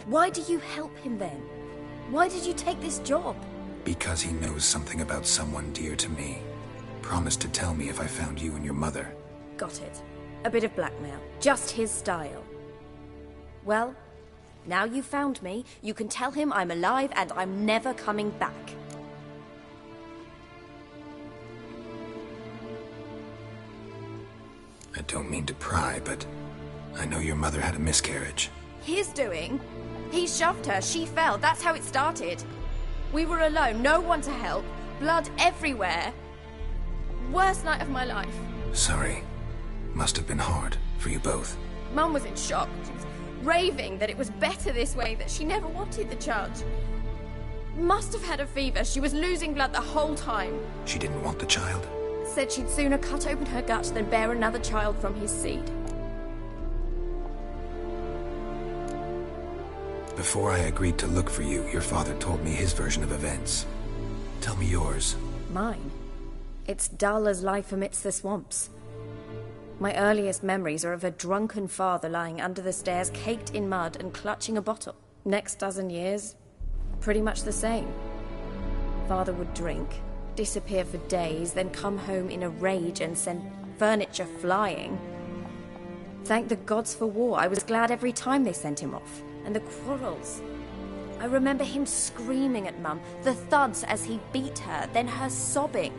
Why do you help him then? Why did you take this job? Because he knows something about someone dear to me. Promised to tell me if I found you and your mother. Got it. A bit of blackmail. Just his style. Well, now you've found me, you can tell him I'm alive and I'm never coming back. I don't mean to pry, but I know your mother had a miscarriage. His doing? He shoved her, she fell, that's how it started. We were alone, no one to help, blood everywhere. Worst night of my life. Sorry. Must have been hard for you both. Mum was in shock. She was raving that it was better this way, that she never wanted the child. Must have had a fever. She was losing blood the whole time. She didn't want the child? Said she'd sooner cut open her gut than bear another child from his seed. Before I agreed to look for you, your father told me his version of events. Tell me yours. Mine? It's dull as life amidst the swamps. My earliest memories are of a drunken father lying under the stairs, caked in mud and clutching a bottle. Next dozen years, pretty much the same. Father would drink, disappear for days, then come home in a rage and send furniture flying. Thank the gods for war. I was glad every time they sent him off. And the quarrels. I remember him screaming at Mum, the thuds as he beat her, then her sobbing.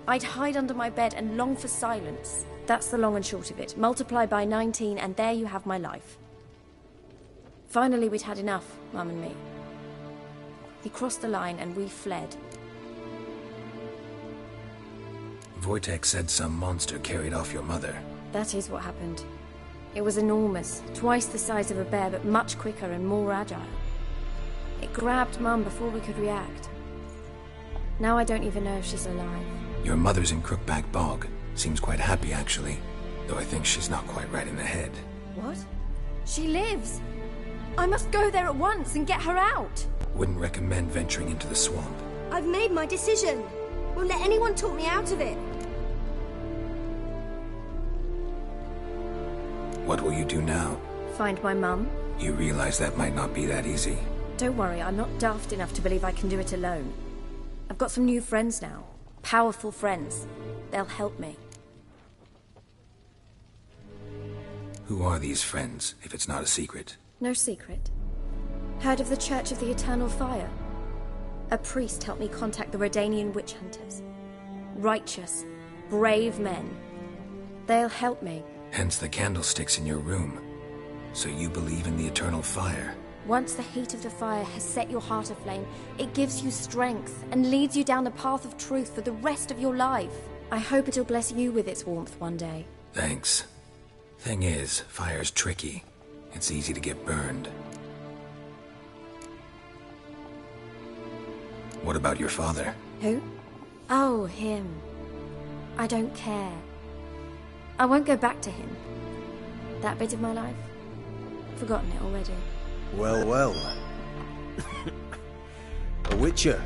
I'd hide under my bed and long for silence. That's the long and short of it. Multiply by 19 and there you have my life. Finally we'd had enough, Mum and me. He crossed the line and we fled. Wojtek said some monster carried off your mother. That is what happened. It was enormous, twice the size of a bear, but much quicker and more agile. It grabbed Mum before we could react. Now I don't even know if she's alive. Your mother's in Crookback Bog. Seems quite happy, actually. Though I think she's not quite right in the head. What? She lives! I must go there at once and get her out! Wouldn't recommend venturing into the swamp. I've made my decision. Won't let anyone talk me out of it. What will you do now? Find my mum. You realize that might not be that easy. Don't worry, I'm not daft enough to believe I can do it alone. I've got some new friends now. Powerful friends. They'll help me. Who are these friends, if it's not a secret? No secret. Heard of the Church of the Eternal Fire? A priest helped me contact the Redanian witch hunters. Righteous, brave men. They'll help me. Hence the candlesticks in your room. So you believe in the eternal fire? Once the heat of the fire has set your heart aflame, it gives you strength and leads you down the path of truth for the rest of your life. I hope it'll bless you with its warmth one day. Thanks. Thing is, fire's tricky. It's easy to get burned. What about your father? Who? Oh, him. I don't care. I won't go back to him. That bit of my life? Forgotten it already. Well, well. A witcher.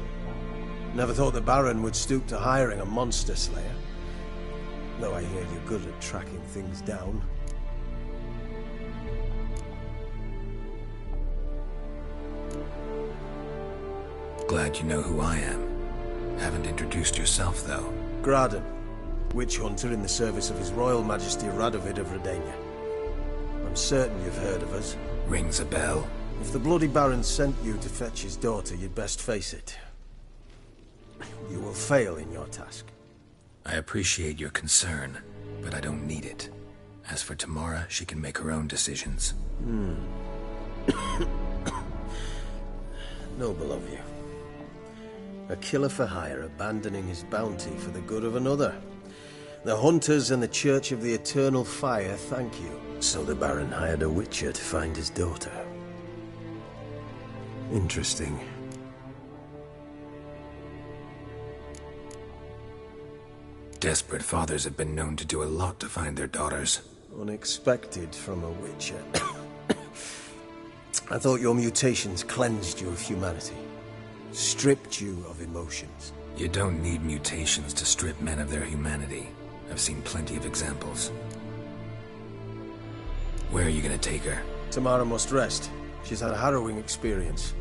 Never thought the Baron would stoop to hiring a monster slayer. Though I hear you're good at tracking things down. Glad you know who I am. Haven't introduced yourself, though. Graden. Witch hunter in the service of His Royal Majesty Radovid of Redania. I'm certain you've heard of us. Rings a bell. If the Bloody Baron sent you to fetch his daughter, you'd best face it. You will fail in your task. I appreciate your concern, but I don't need it. As for Tamara, she can make her own decisions. Noble of you. A killer for hire abandoning his bounty for the good of another. The hunters and the Church of the Eternal Fire thank you. So the Baron hired a witcher to find his daughter. Interesting. Desperate fathers have been known to do a lot to find their daughters. Unexpected from a witcher. I thought your mutations cleansed you of humanity. Stripped you of emotions. You don't need mutations to strip men of their humanity. I've seen plenty of examples. Where are you gonna take her? Tamara must rest. She's had a harrowing experience.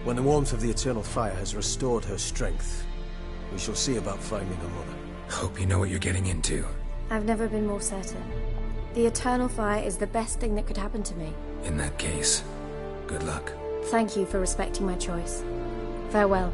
When the warmth of the Eternal Fire has restored her strength, we shall see about finding her mother. Hope you know what you're getting into. I've never been more certain. The Eternal Fire is the best thing that could happen to me. In that case, good luck. Thank you for respecting my choice. Farewell.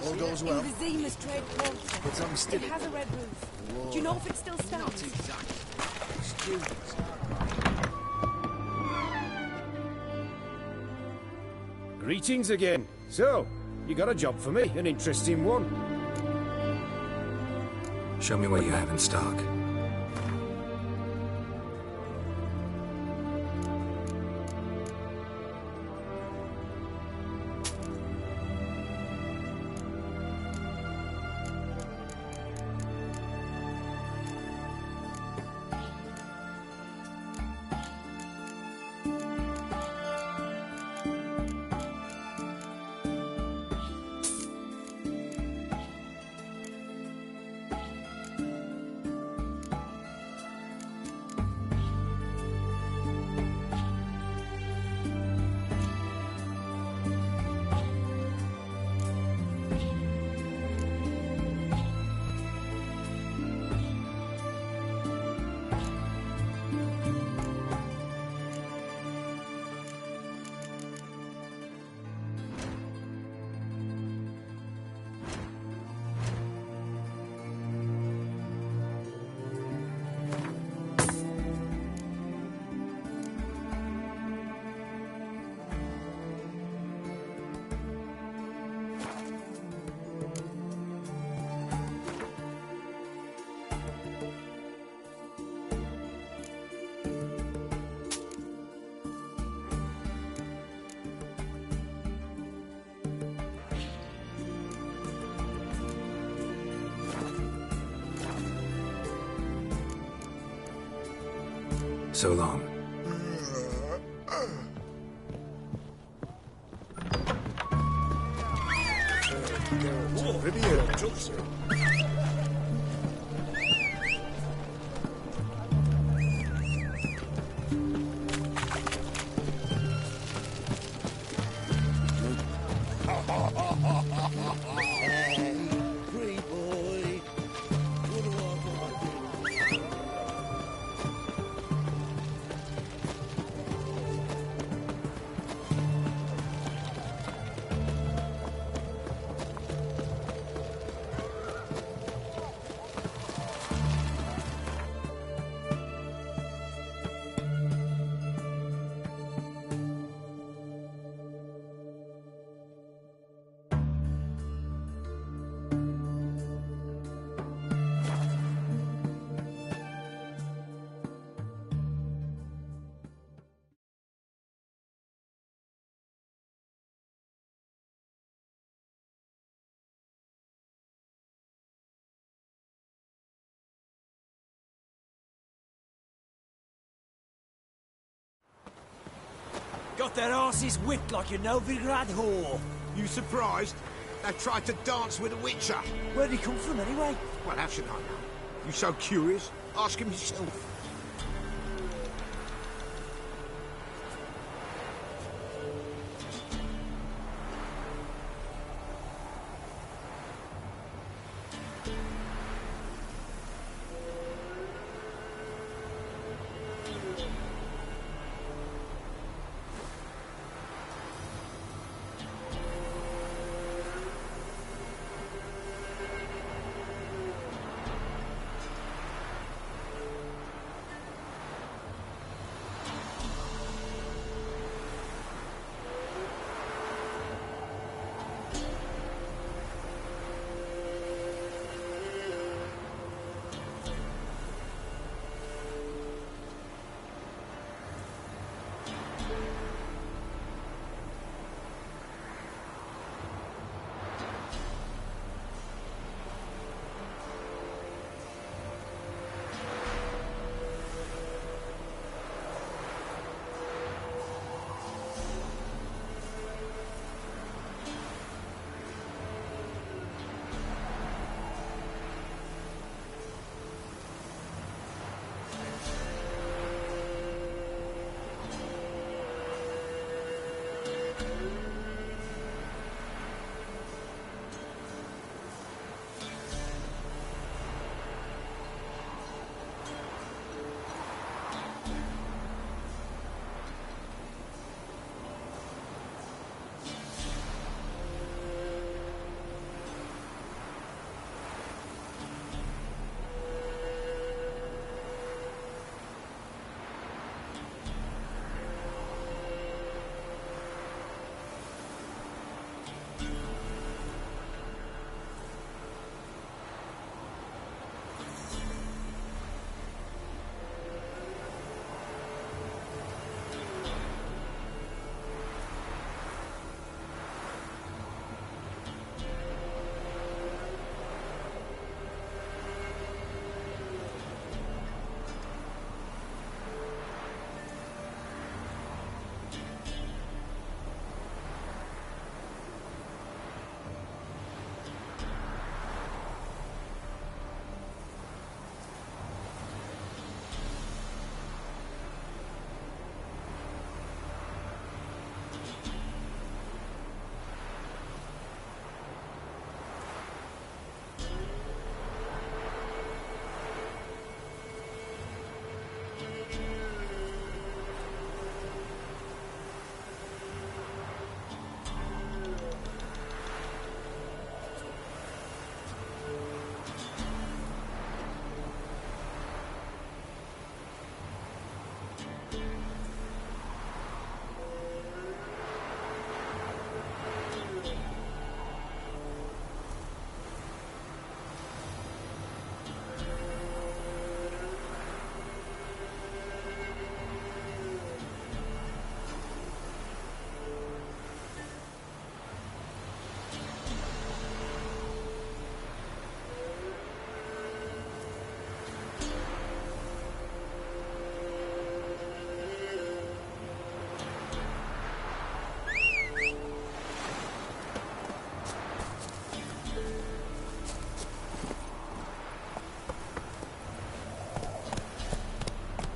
All goes well. In the Zemus trade quarter. It's on still. It has a red roof. Whoa. Do you know if it still stands? Not exactly. Students. Greetings again. So, you got a job for me, an interesting one. Show me what you have in stock. So long. Got their asses whipped like a Novigrad whore. You surprised? They tried to dance with a witcher. Where'd he come from, anyway? Well, how should I know? You so curious? Ask him yourself.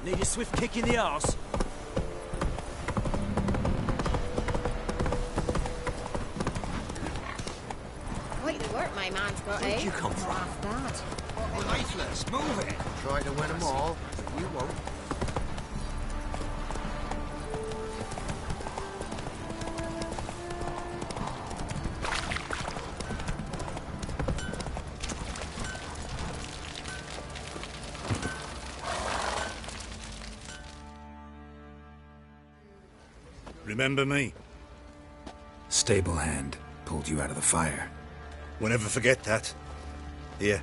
Need a swift kick in the arse. Quite the work my man's got, eh? Where'd you come from? Half bad. Lifeless, move it! Try to win them all, but you won't. Remember me? Stable hand pulled you out of the fire. We'll never forget that. Here,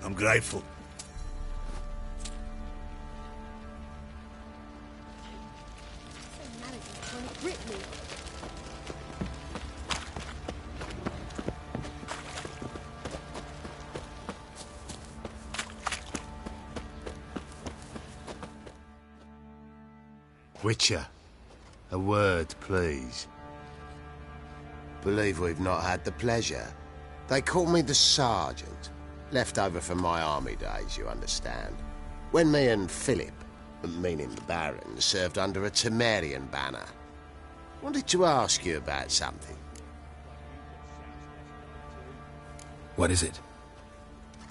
I'm grateful. Witcher, a word, please. Believe we've not had the pleasure. They call me the Sergeant. Left over from my army days, you understand. When me and Philip, meaning the Baron, served under a Temerian banner. Wanted to ask you about something. What is it?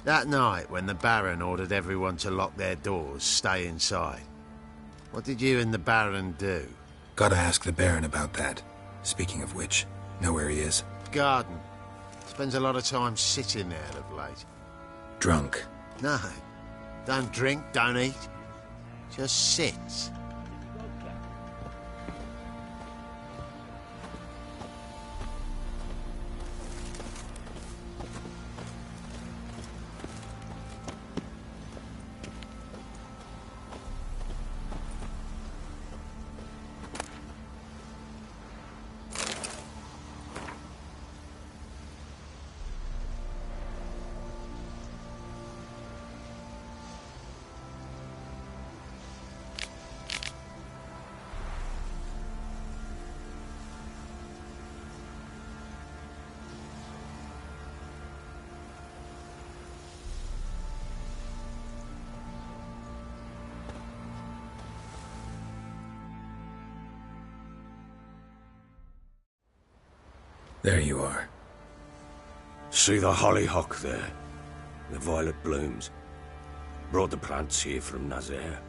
That night when the Baron ordered everyone to lock their doors, stay inside. What did you and the Baron do? Gotta ask the Baron about that. Speaking of which, know where he is? Garden. Spends a lot of time sitting there of late. Drunk. No. Don't drink, don't eat. Just sits. There you are. See the hollyhock there? The violet blooms. Brought the plants here from Nazaire.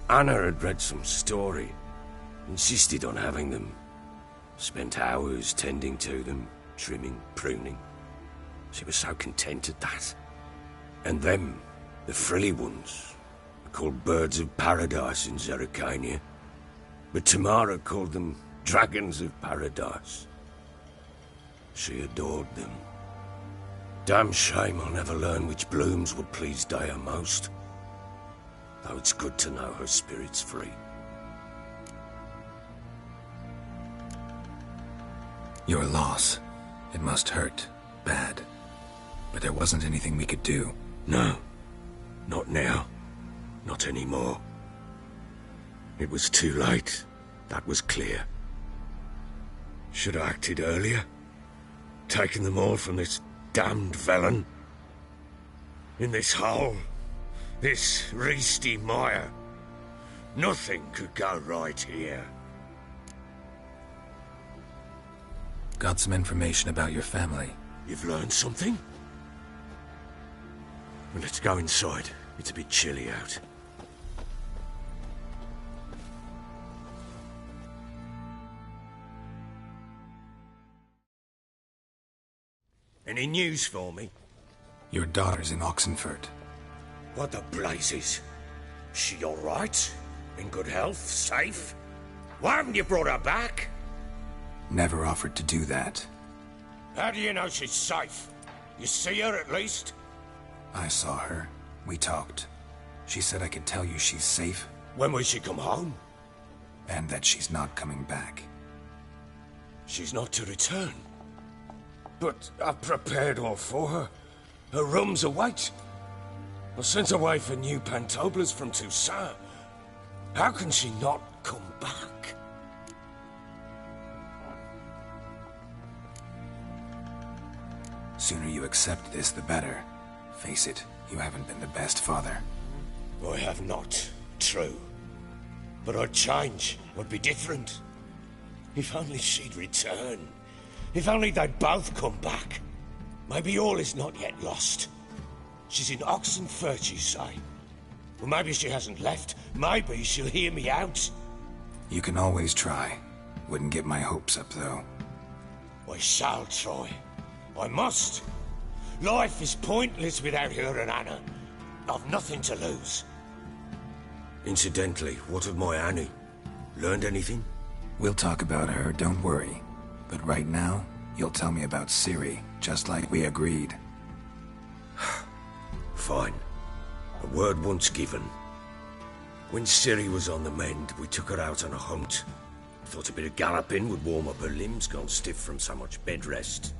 Anna had read some story. Insisted on having them. Spent hours tending to them, trimming, pruning. She was so content at that. And them, the frilly ones, are called birds of paradise in Zerrikania. But Tamara called them dragons of paradise. She adored them. Damn shame I'll never learn which blooms would please Dea most. Though it's good to know her spirit's free. Your loss. It must hurt. Bad. But there wasn't anything we could do. No. Not now. Not anymore. It was too late. That was clear. Should have acted earlier. Taken them all from this damned Velen. In this hole. This reesty mire. Nothing could go right here. Got some information about your family. You've learned something? Well, let's go inside. It's a bit chilly out. Any news for me? Your daughter's in Oxenford. What the blazes? She all right? In good health? Safe? Why haven't you brought her back? Never offered to do that. How do you know she's safe? You see her at least? I saw her. We talked. She said I could tell you she's safe. When will she come home? And that she's not coming back. She's not to return. But I've prepared all for her. Her rooms await. I sent away for new pantoblas from Toussaint. How can she not come back? Sooner you accept this, the better. Face it, you haven't been the best father. I have not. true. But I'd change. I'd be different. If only she'd return. If only they'd both come back. Maybe all is not yet lost. She's in Oxenfurt, you say? Well, maybe she hasn't left. Maybe she'll hear me out. You can always try. Wouldn't get my hopes up, though. I shall try. I must. Life is pointless without her and Anna. I've nothing to lose. Incidentally, what of my Annie? Learned anything? We'll talk about her, don't worry. But right now, you'll tell me about Ciri, just like we agreed. Fine. A word once given. When Ciri was on the mend, we took her out on a hunt. Thought a bit of galloping would warm up her limbs, gone stiff from so much bed rest.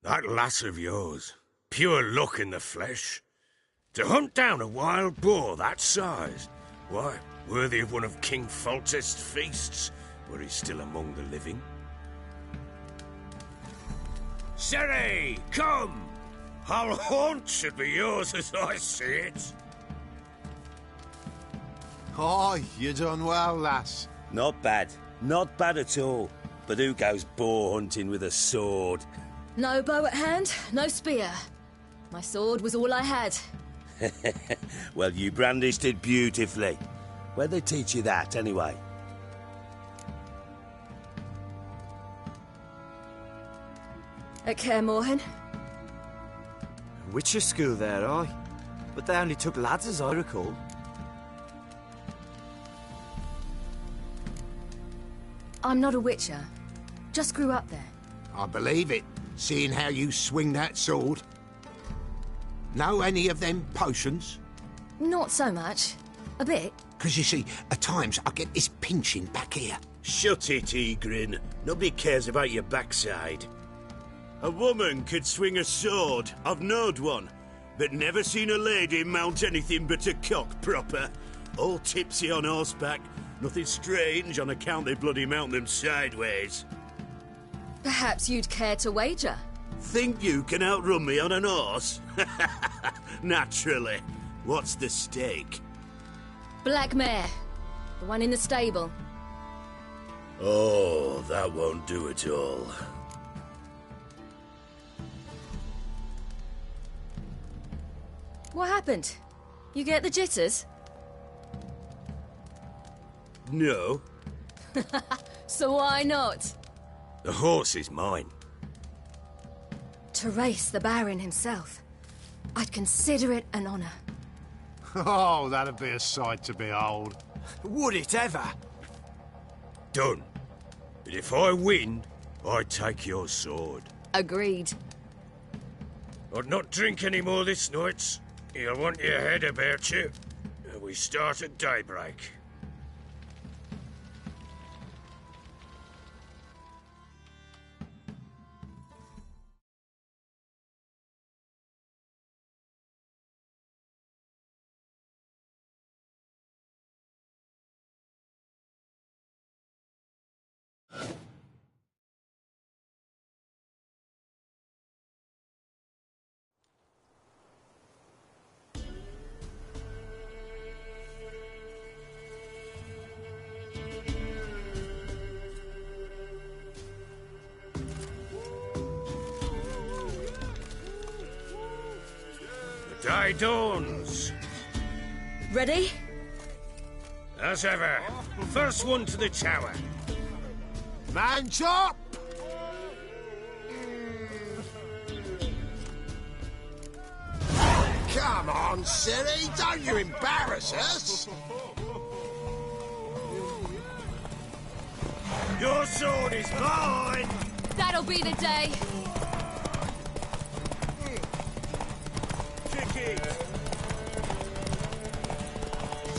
That lass of yours, pure luck in the flesh. To hunt down a wild boar that size, why, worthy of one of King Foltest's feasts, were he still among the living. Ciri, come! Our haunt should be yours as I see it. Oh, you done well, lass. Not bad. Not bad at all. But who goes boar hunting with a sword? No bow at hand, no spear. My sword was all I had. Well, you brandished it beautifully. Where'd they teach you that, anyway? At Kaer Morhen. Witcher school there, aye. But they only took lads, as I recall. I'm not a witcher. Just grew up there. I believe it, seeing how you swing that sword. Know any of them potions? Not so much. A bit. Because you see, at times I get this pinching back here. Shut it, Egrin. Nobody cares about your backside. A woman could swing a sword. I've knowed one. But never seen a lady mount anything but a cock proper. All tipsy on horseback. Nothing strange on account they bloody mount them sideways. Perhaps you'd care to wager? Think you can outrun me on an horse? Naturally. What's the stake? Black mare. The one in the stable. Oh, that won't do at all. What happened? You get the jitters? No. So why not? The horse is mine. To race the Baron himself. I'd consider it an honor. Oh, that'd be a sight to behold. Would it ever? Done. But if I win, I take your sword. Agreed. I'd not drink any more this night. You'll want your head about you. We start at daybreak. Day dawns. Ready? As ever. First one to the tower. Man chop! Come on, Ciri, don't you embarrass us! Your sword is mine! That'll be the day.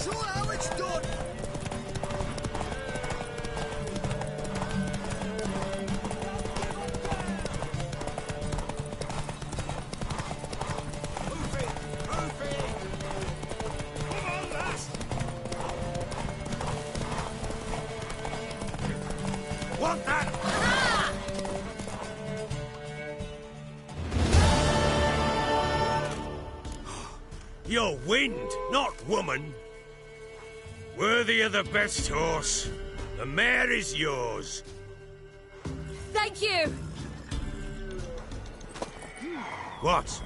Show how it's done! Want that? You're wind, not woman. Worthy of the best horse. The mare is yours. Thank you! What?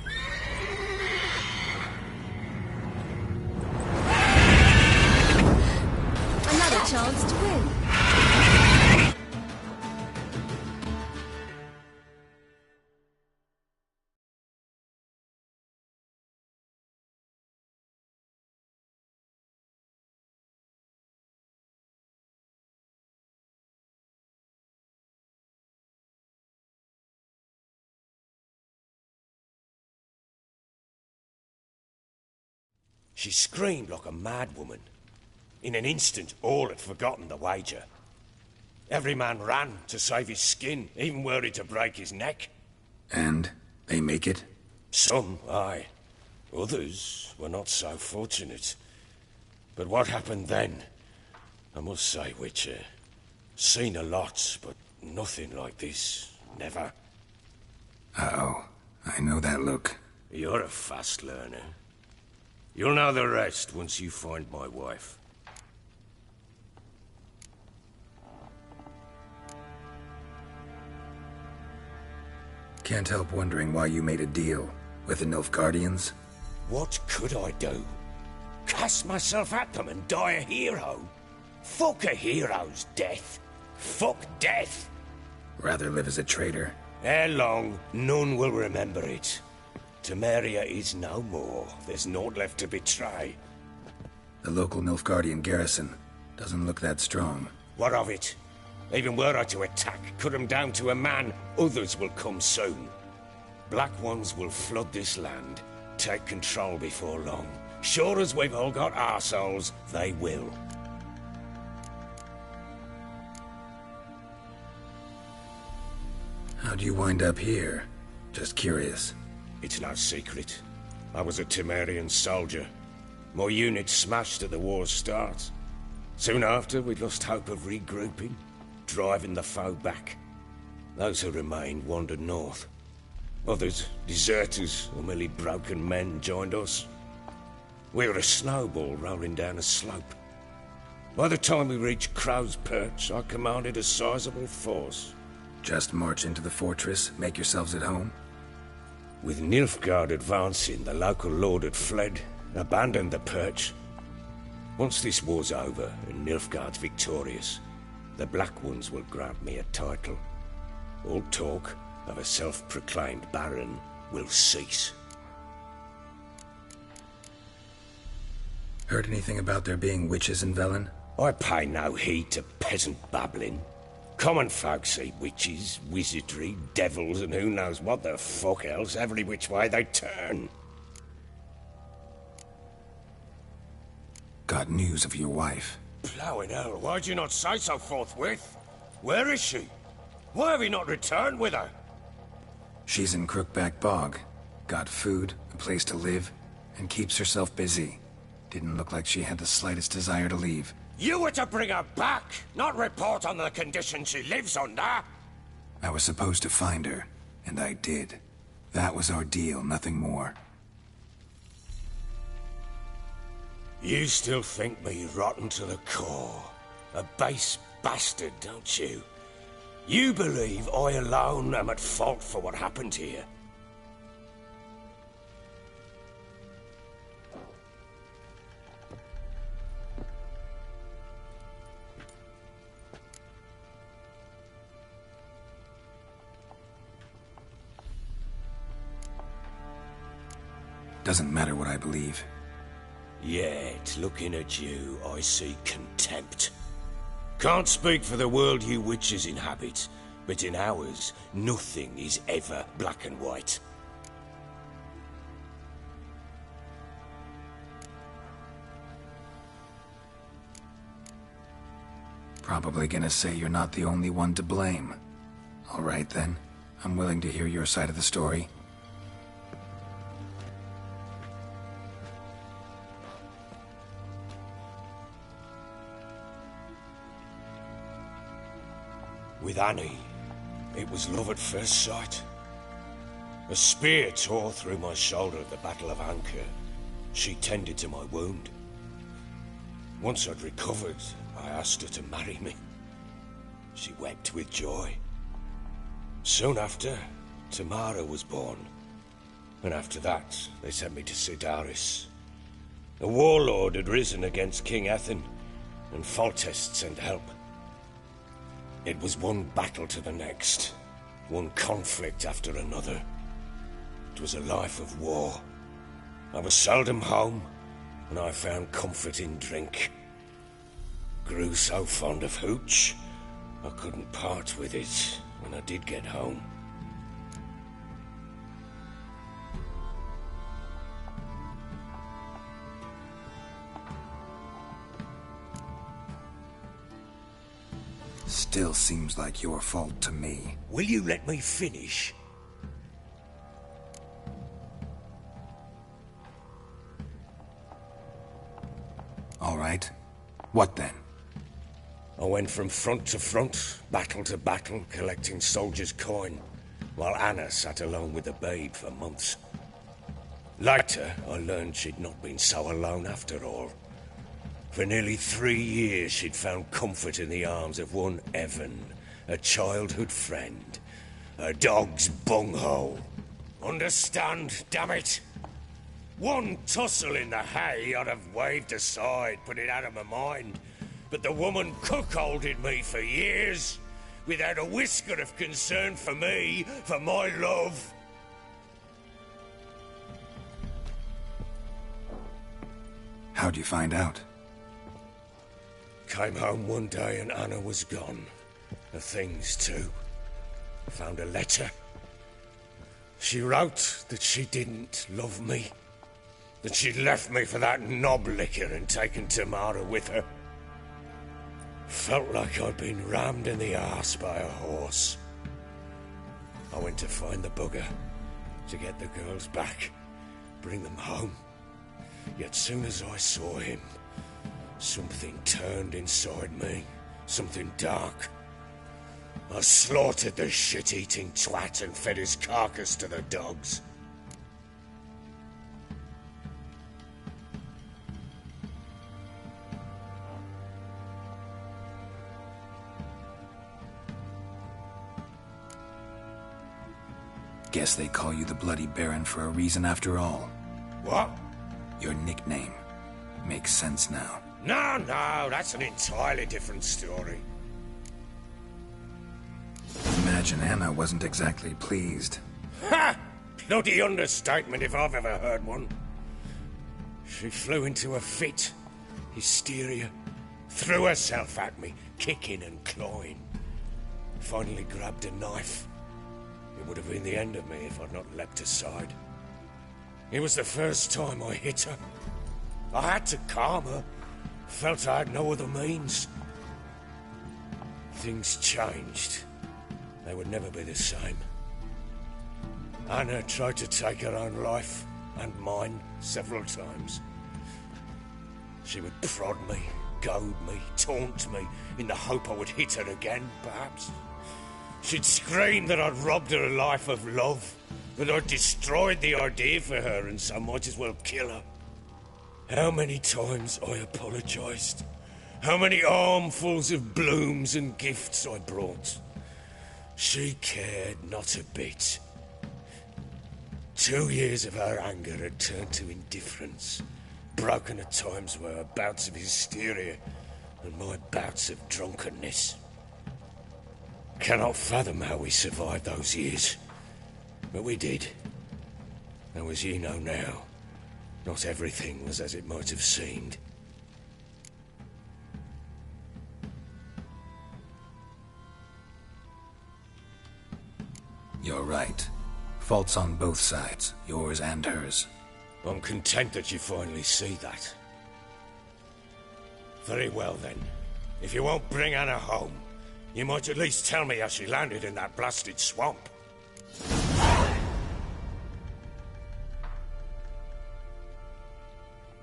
Another chance to win. She screamed like a mad woman. In an instant, all had forgotten the wager. Every man ran to save his skin, even worried to break his neck. And they make it? Some, aye. Others were not so fortunate. But what happened then? I must say, Witcher, seen a lot, but nothing like this. Never. Uh-oh. I know that look. You're a fast learner. You'll know the rest once you find my wife. Can't help wondering why you made a deal with the Nilfgaardians. What could I do? Cast myself at them and die a hero? Fuck a hero's death. Fuck death. Rather live as a traitor. Ere long, none will remember it. Temeria is no more. There's naught left to betray. The local Nilfgaardian garrison doesn't look that strong. What of it? Even were I to attack, cut them down to a man, others will come soon. Black Ones will flood this land, take control before long. Sure as we've all got arseholes, they will. How'd you wind up here? Just curious. It's no secret. I was a Temerian soldier. My unit smashed at the war's start. Soon after, we lost hope of regrouping, driving the foe back. Those who remained wandered north. Others, deserters or merely broken men, joined us. We were a snowball rolling down a slope. By the time we reached Crow's Perch, I commanded a sizable force. Just march into the fortress, make yourselves at home? With Nilfgaard advancing, the local lord had fled, abandoned the perch. Once this war's over and Nilfgaard's victorious, the Black Ones will grant me a title. All talk of a self-proclaimed baron will cease. Heard anything about there being witches in Velen? I pay no heed to peasant babbling. Common folk see witches, wizardry, devils, and who knows what the fuck else every which way they turn. Got news of your wife. Blowing hell, why'd you not say so forthwith? Where is she? Why have you not returned with her? She's in Crookback Bog. Got food, a place to live, and keeps herself busy. Didn't look like she had the slightest desire to leave. You were to bring her back, not report on the conditions she lives under. I was supposed to find her, and I did. That was our deal, nothing more. You still think me rotten to the core. A base bastard, don't you? You believe I alone am at fault for what happened here. Doesn't matter what I believe. Yet, looking at you, I see contempt. Can't speak for the world you witches inhabit, but in ours, nothing is ever black and white. Probably gonna say you're not the only one to blame. All right then, I'm willing to hear your side of the story. With Annie, it was love at first sight. A spear tore through my shoulder at the Battle of Anchor. She tended to my wound. Once I'd recovered, I asked her to marry me. She wept with joy. Soon after, Tamara was born. And after that, they sent me to Sidaris. A warlord had risen against King Ethan, and Foltest sent help. It was one battle to the next, one conflict after another. It was a life of war. I was seldom home, and I found comfort in drink. Grew so fond of hooch, I couldn't part with it when I did get home. Still seems like your fault to me. Will you let me finish? All right. What then? I went from front to front, battle to battle, collecting soldiers' coin, while Anna sat alone with the babe for months. Later, I learned she'd not been so alone after all. For nearly 3 years, she'd found comfort in the arms of one Evan, a childhood friend, a dog's bunghole. Understand, damn it? One tussle in the hay I'd have waved aside, put it out of my mind. But the woman cuckolded me for years, without a whisker of concern for me, for my love. How'd you find out? Came home one day and Anna was gone. Her things too. Found a letter. She wrote that she didn't love me. That she'd left me for that knob licker and taken Tamara with her. Felt like I'd been rammed in the arse by a horse. I went to find the bugger, to get the girls back, bring them home. Yet soon as I saw him, something turned inside me, something dark. I slaughtered the shit-eating twat and fed his carcass to the dogs. Guess they call you the Bloody Baron for a reason after all. What? Your nickname. Makes sense now. No, that's an entirely different story. Imagine Anna wasn't exactly pleased. Ha! Bloody understatement if I've ever heard one. She flew into a fit. Hysteria. Threw herself at me, kicking and clawing. Finally grabbed a knife. It would have been the end of me if I'd not leapt aside. It was the first time I hit her. I had to calm her. Felt I had no other means. Things changed. They would never be the same. Anna tried to take her own life, and mine, several times. She would prod me, goad me, taunt me, in the hope I would hit her again, perhaps. She'd scream that I'd robbed her life of love, that I'd destroyed the idea for her, and so might as well kill her. How many times I apologized. How many armfuls of blooms and gifts I brought. She cared not a bit. 2 years of her anger had turned to indifference, broken at times by her bouts of hysteria and my bouts of drunkenness. Cannot fathom how we survived those years, but we did. Though as you know now, not everything was as it might have seemed. You're right. Faults on both sides, yours and hers. I'm content that you finally see that. Very well then. If you won't bring Anna home, you might at least tell me how she landed in that blasted swamp.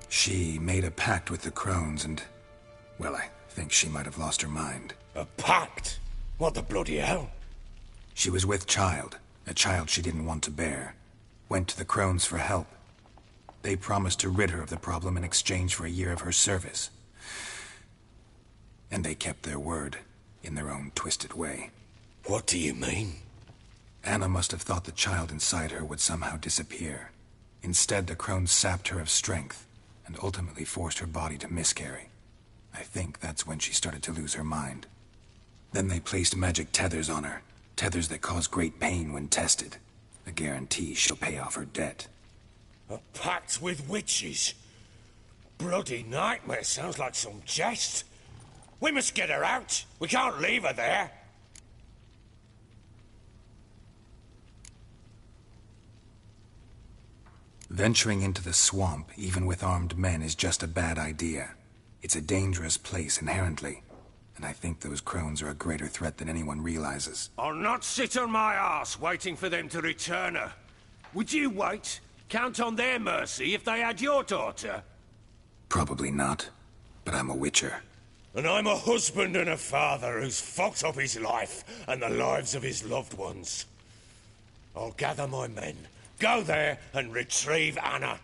She made a pact with the crones and... well, I think she might have lost her mind. A pact? What the bloody hell? She was with child, a child she didn't want to bear. Went to the crones for help. They promised to rid her of the problem in exchange for a year of her service. And they kept their word, in their own twisted way. What do you mean? Anna must have thought the child inside her would somehow disappear. Instead, the crones sapped her of strength, and ultimately forced her body to miscarry. I think that's when she started to lose her mind. Then they placed magic tethers on her, tethers that cause great pain when tested. A guarantee she'll pay off her debt. A pact with witches? Bloody nightmare, sounds like some jest. We must get her out. We can't leave her there. Venturing into the swamp, even with armed men, is just a bad idea. It's a dangerous place inherently, and I think those crones are a greater threat than anyone realizes. I'll not sit on my arse waiting for them to return her. Would you wait? Count on their mercy if they had your daughter? Probably not, but I'm a witcher. And I'm a husband and a father who's fucked up his life and the lives of his loved ones. I'll gather my men, go there and retrieve Anna.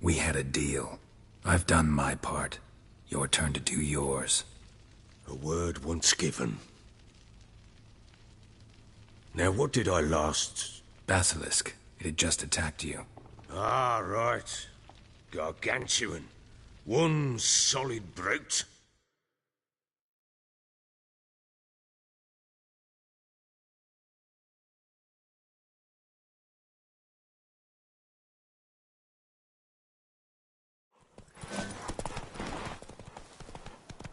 We had a deal. I've done my part. Your turn to do yours. A word once given. Now, what did I last... Basilisk. It had just attacked you. Ah, right. Gargantuan. One solid brute.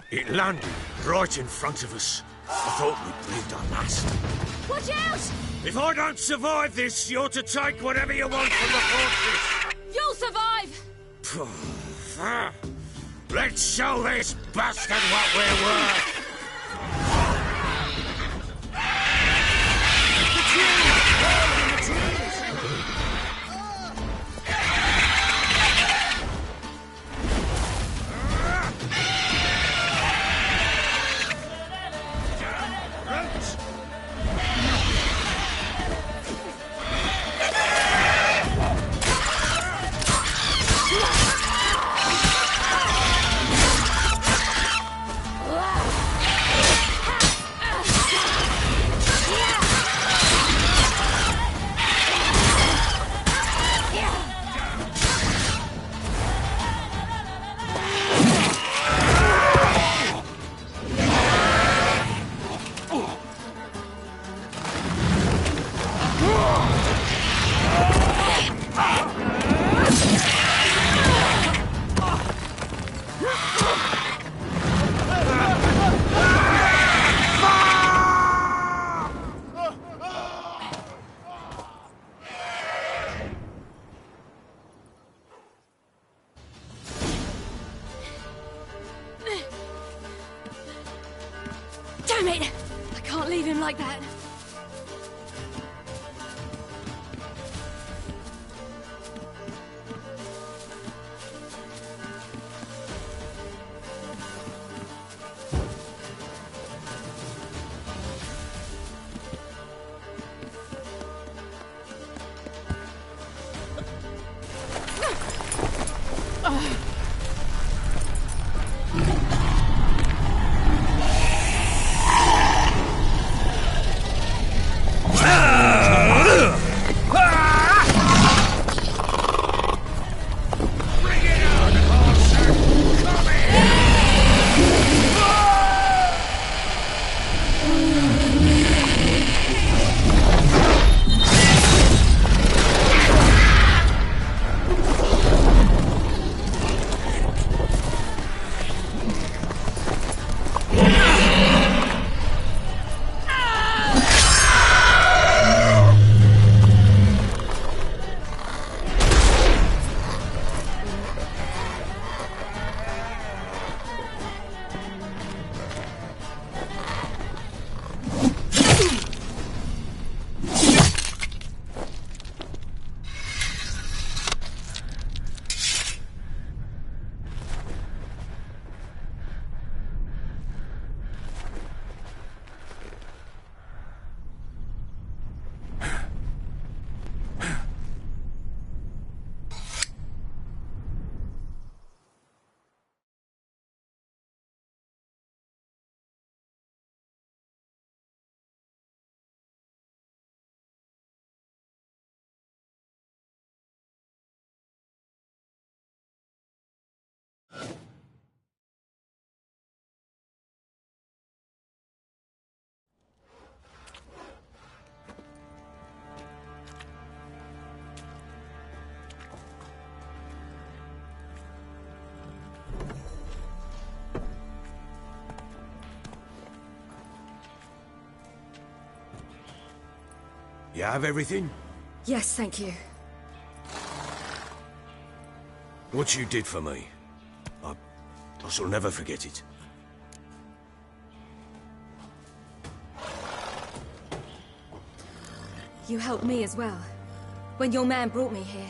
It landed right in front of us. I thought we'd breathed our last. Watch out! If I don't survive this, you're to take whatever you want from the fortress. You'll survive! Let's show this bastard what we're worth! Damn it! I can't leave him like that. You have everything? Yes, thank you. What you did for me, I shall never forget it. You helped me as well. When your man brought me here.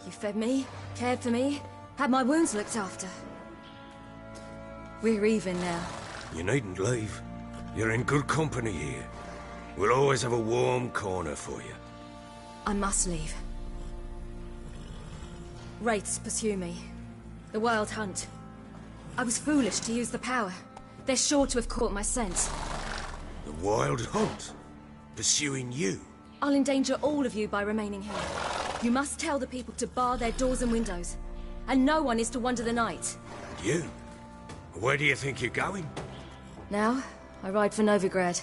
You fed me, cared for me, had my wounds looked after. We're even now. You needn't leave. You're in good company here. We'll always have a warm corner for you. I must leave. Wraiths pursue me. The Wild Hunt. I was foolish to use the power. They're sure to have caught my scent. The Wild Hunt? Pursuing you? I'll endanger all of you by remaining here. You must tell the people to bar their doors and windows. And no one is to wander the night. You? Where do you think you're going? Now, I ride for Novigrad.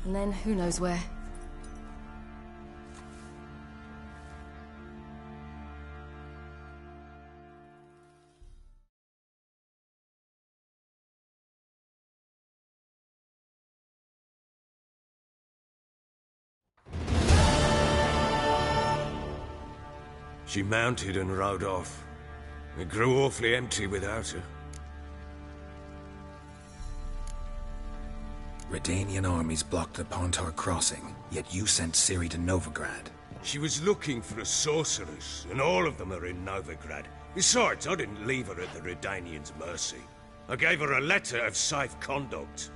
And then, who knows where. She mounted and rode off. It grew awfully empty without her. Redanian armies blocked the Pontar crossing, yet you sent Ciri to Novigrad. She was looking for a sorceress, and all of them are in Novigrad. Besides, I didn't leave her at the Redanians' mercy. I gave her a letter of safe conduct.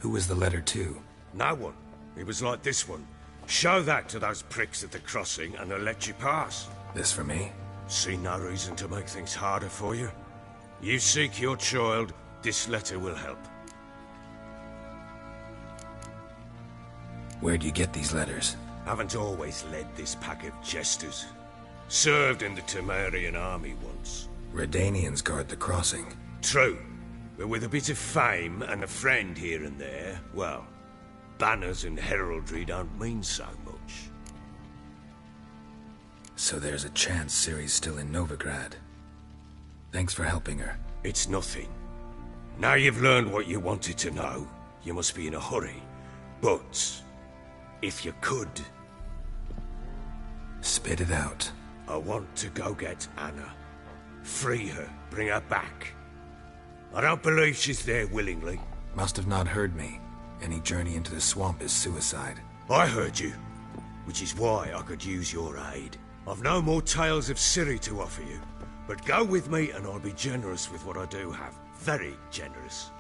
Who was the letter to? No one. It was like this one. Show that to those pricks at the crossing, and they'll let you pass. This for me? See no reason to make things harder for you. You seek your child, this letter will help. Where'd you get these letters? Haven't always led this pack of jesters. Served in the Temerian army once. Redanians guard the crossing. True, but with a bit of fame and a friend here and there, well, banners and heraldry don't mean so much. So there's a chance Ciri's still in Novigrad. Thanks for helping her. It's nothing. Now you've learned what you wanted to know, you must be in a hurry. But if you could... Spit it out. I want to go get Anna. Free her, bring her back. I don't believe she's there willingly. Must have not heard me. Any journey into the swamp is suicide. I heard you, which is why I could use your aid. I've no more tales of Ciri to offer you, but go with me and I'll be generous with what I do have. Very generous.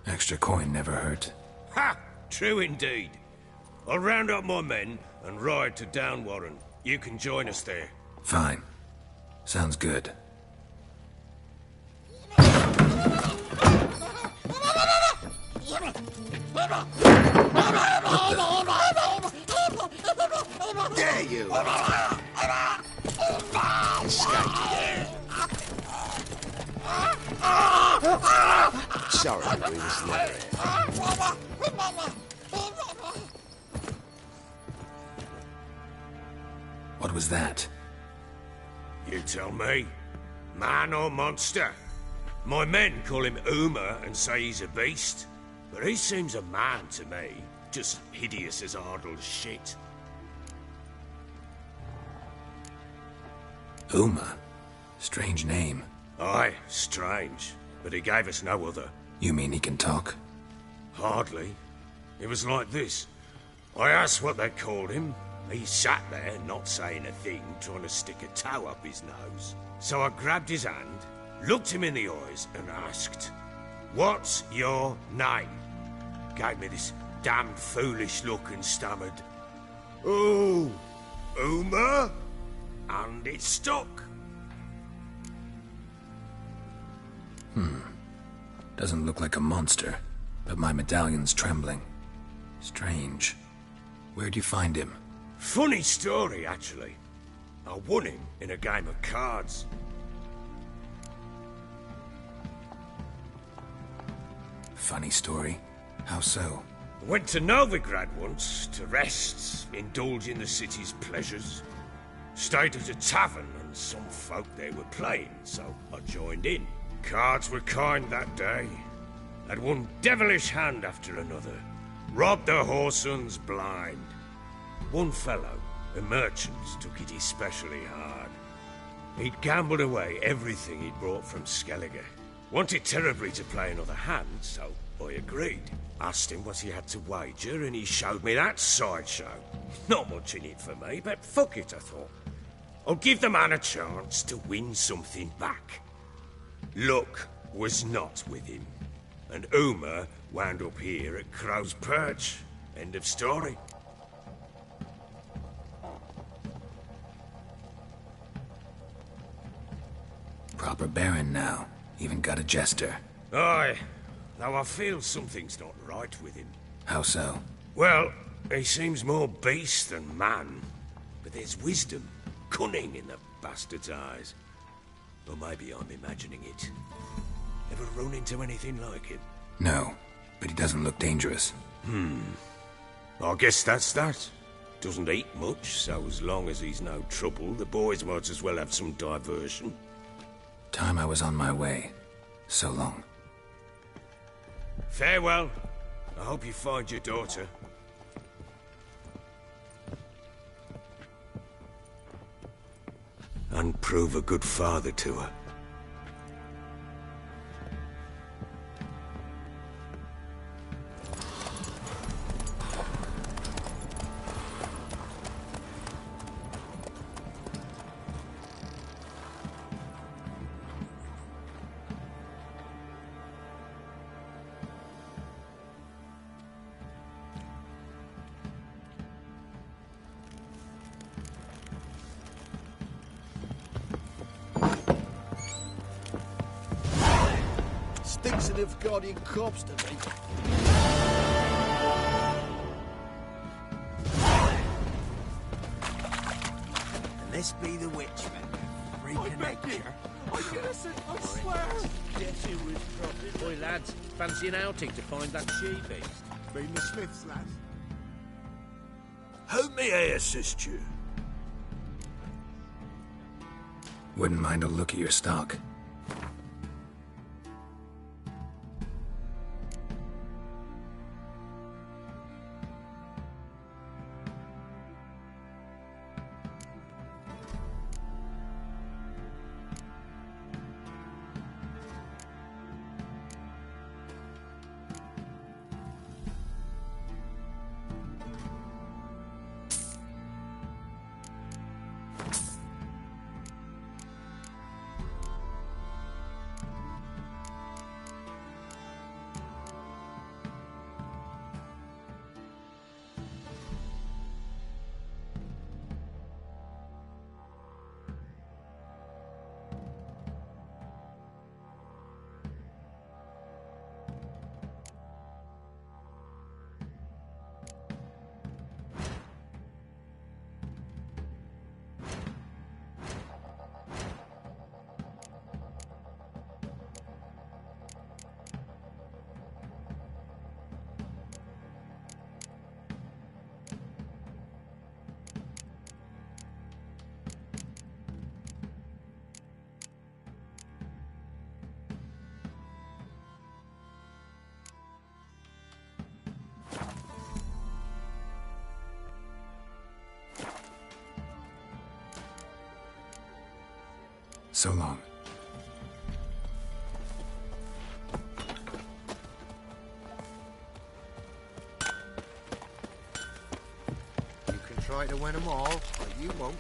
Extra coin never hurt. Ha! True indeed. I'll round up my men and ride to Downwarren. You can join us there. Fine. Sounds good. Dare you! Sorry, we was never here. What was that? You tell me. Man or monster? My men call him Uma and say he's a beast. But he seems a man to me. Just hideous as Ardle's shit. Uma? Strange name. Aye, strange. But he gave us no other. You mean he can talk? Hardly. It was like this. I asked what they called him. He sat there, not saying a thing, trying to stick a toe up his nose. So I grabbed his hand, looked him in the eyes, and asked, "What's your name?" Gave me this damned foolish look and stammered, "Oh, Uma?" And it stuck. Doesn't look like a monster, but my medallion's trembling. Strange. Where'd you find him? Funny story, actually. I won him in a game of cards. Funny story? How so? I went to Novigrad once to rest, indulge in the city's pleasures. Stayed at a tavern and some folk there were playing, so I joined in. Cards were kind that day. Had one devilish hand after another. Robbed the whoresun's blind. One fellow, a merchant, took it especially hard. He'd gambled away everything he'd brought from Skellige. Wanted terribly to play another hand, so I agreed. Asked him what he had to wager, and he showed me that sideshow. Not much in it for me, but fuck it, I thought. I'll give the man a chance to win something back. Luck was not with him, and Uma wound up here at Crow's Perch. End of story. Proper baron now. Even got a jester. Aye, though I feel something's not right with him. How so? Well, he seems more beast than man. But there's wisdom, cunning in the bastard's eyes. Or maybe I'm imagining it. Ever run into anything like him? No, but he doesn't look dangerous. I guess that's that. Doesn't eat much, so as long as he's no trouble, the boys might as well have some diversion. Time I was on my way. So long. Farewell. I hope you find your daughter. And prove a good father to her. Stinks of Nilfgaardian corpse to me. And this be the witch, man. Freaking nature. I'm innocent, I swear. Yes, it was probably. Boy, lads, fancy an outing to find that she-beast? Been the Smiths, lads. How may I assist you? Wouldn't mind a look at your stock. So long. You can try to win them all, but you won't.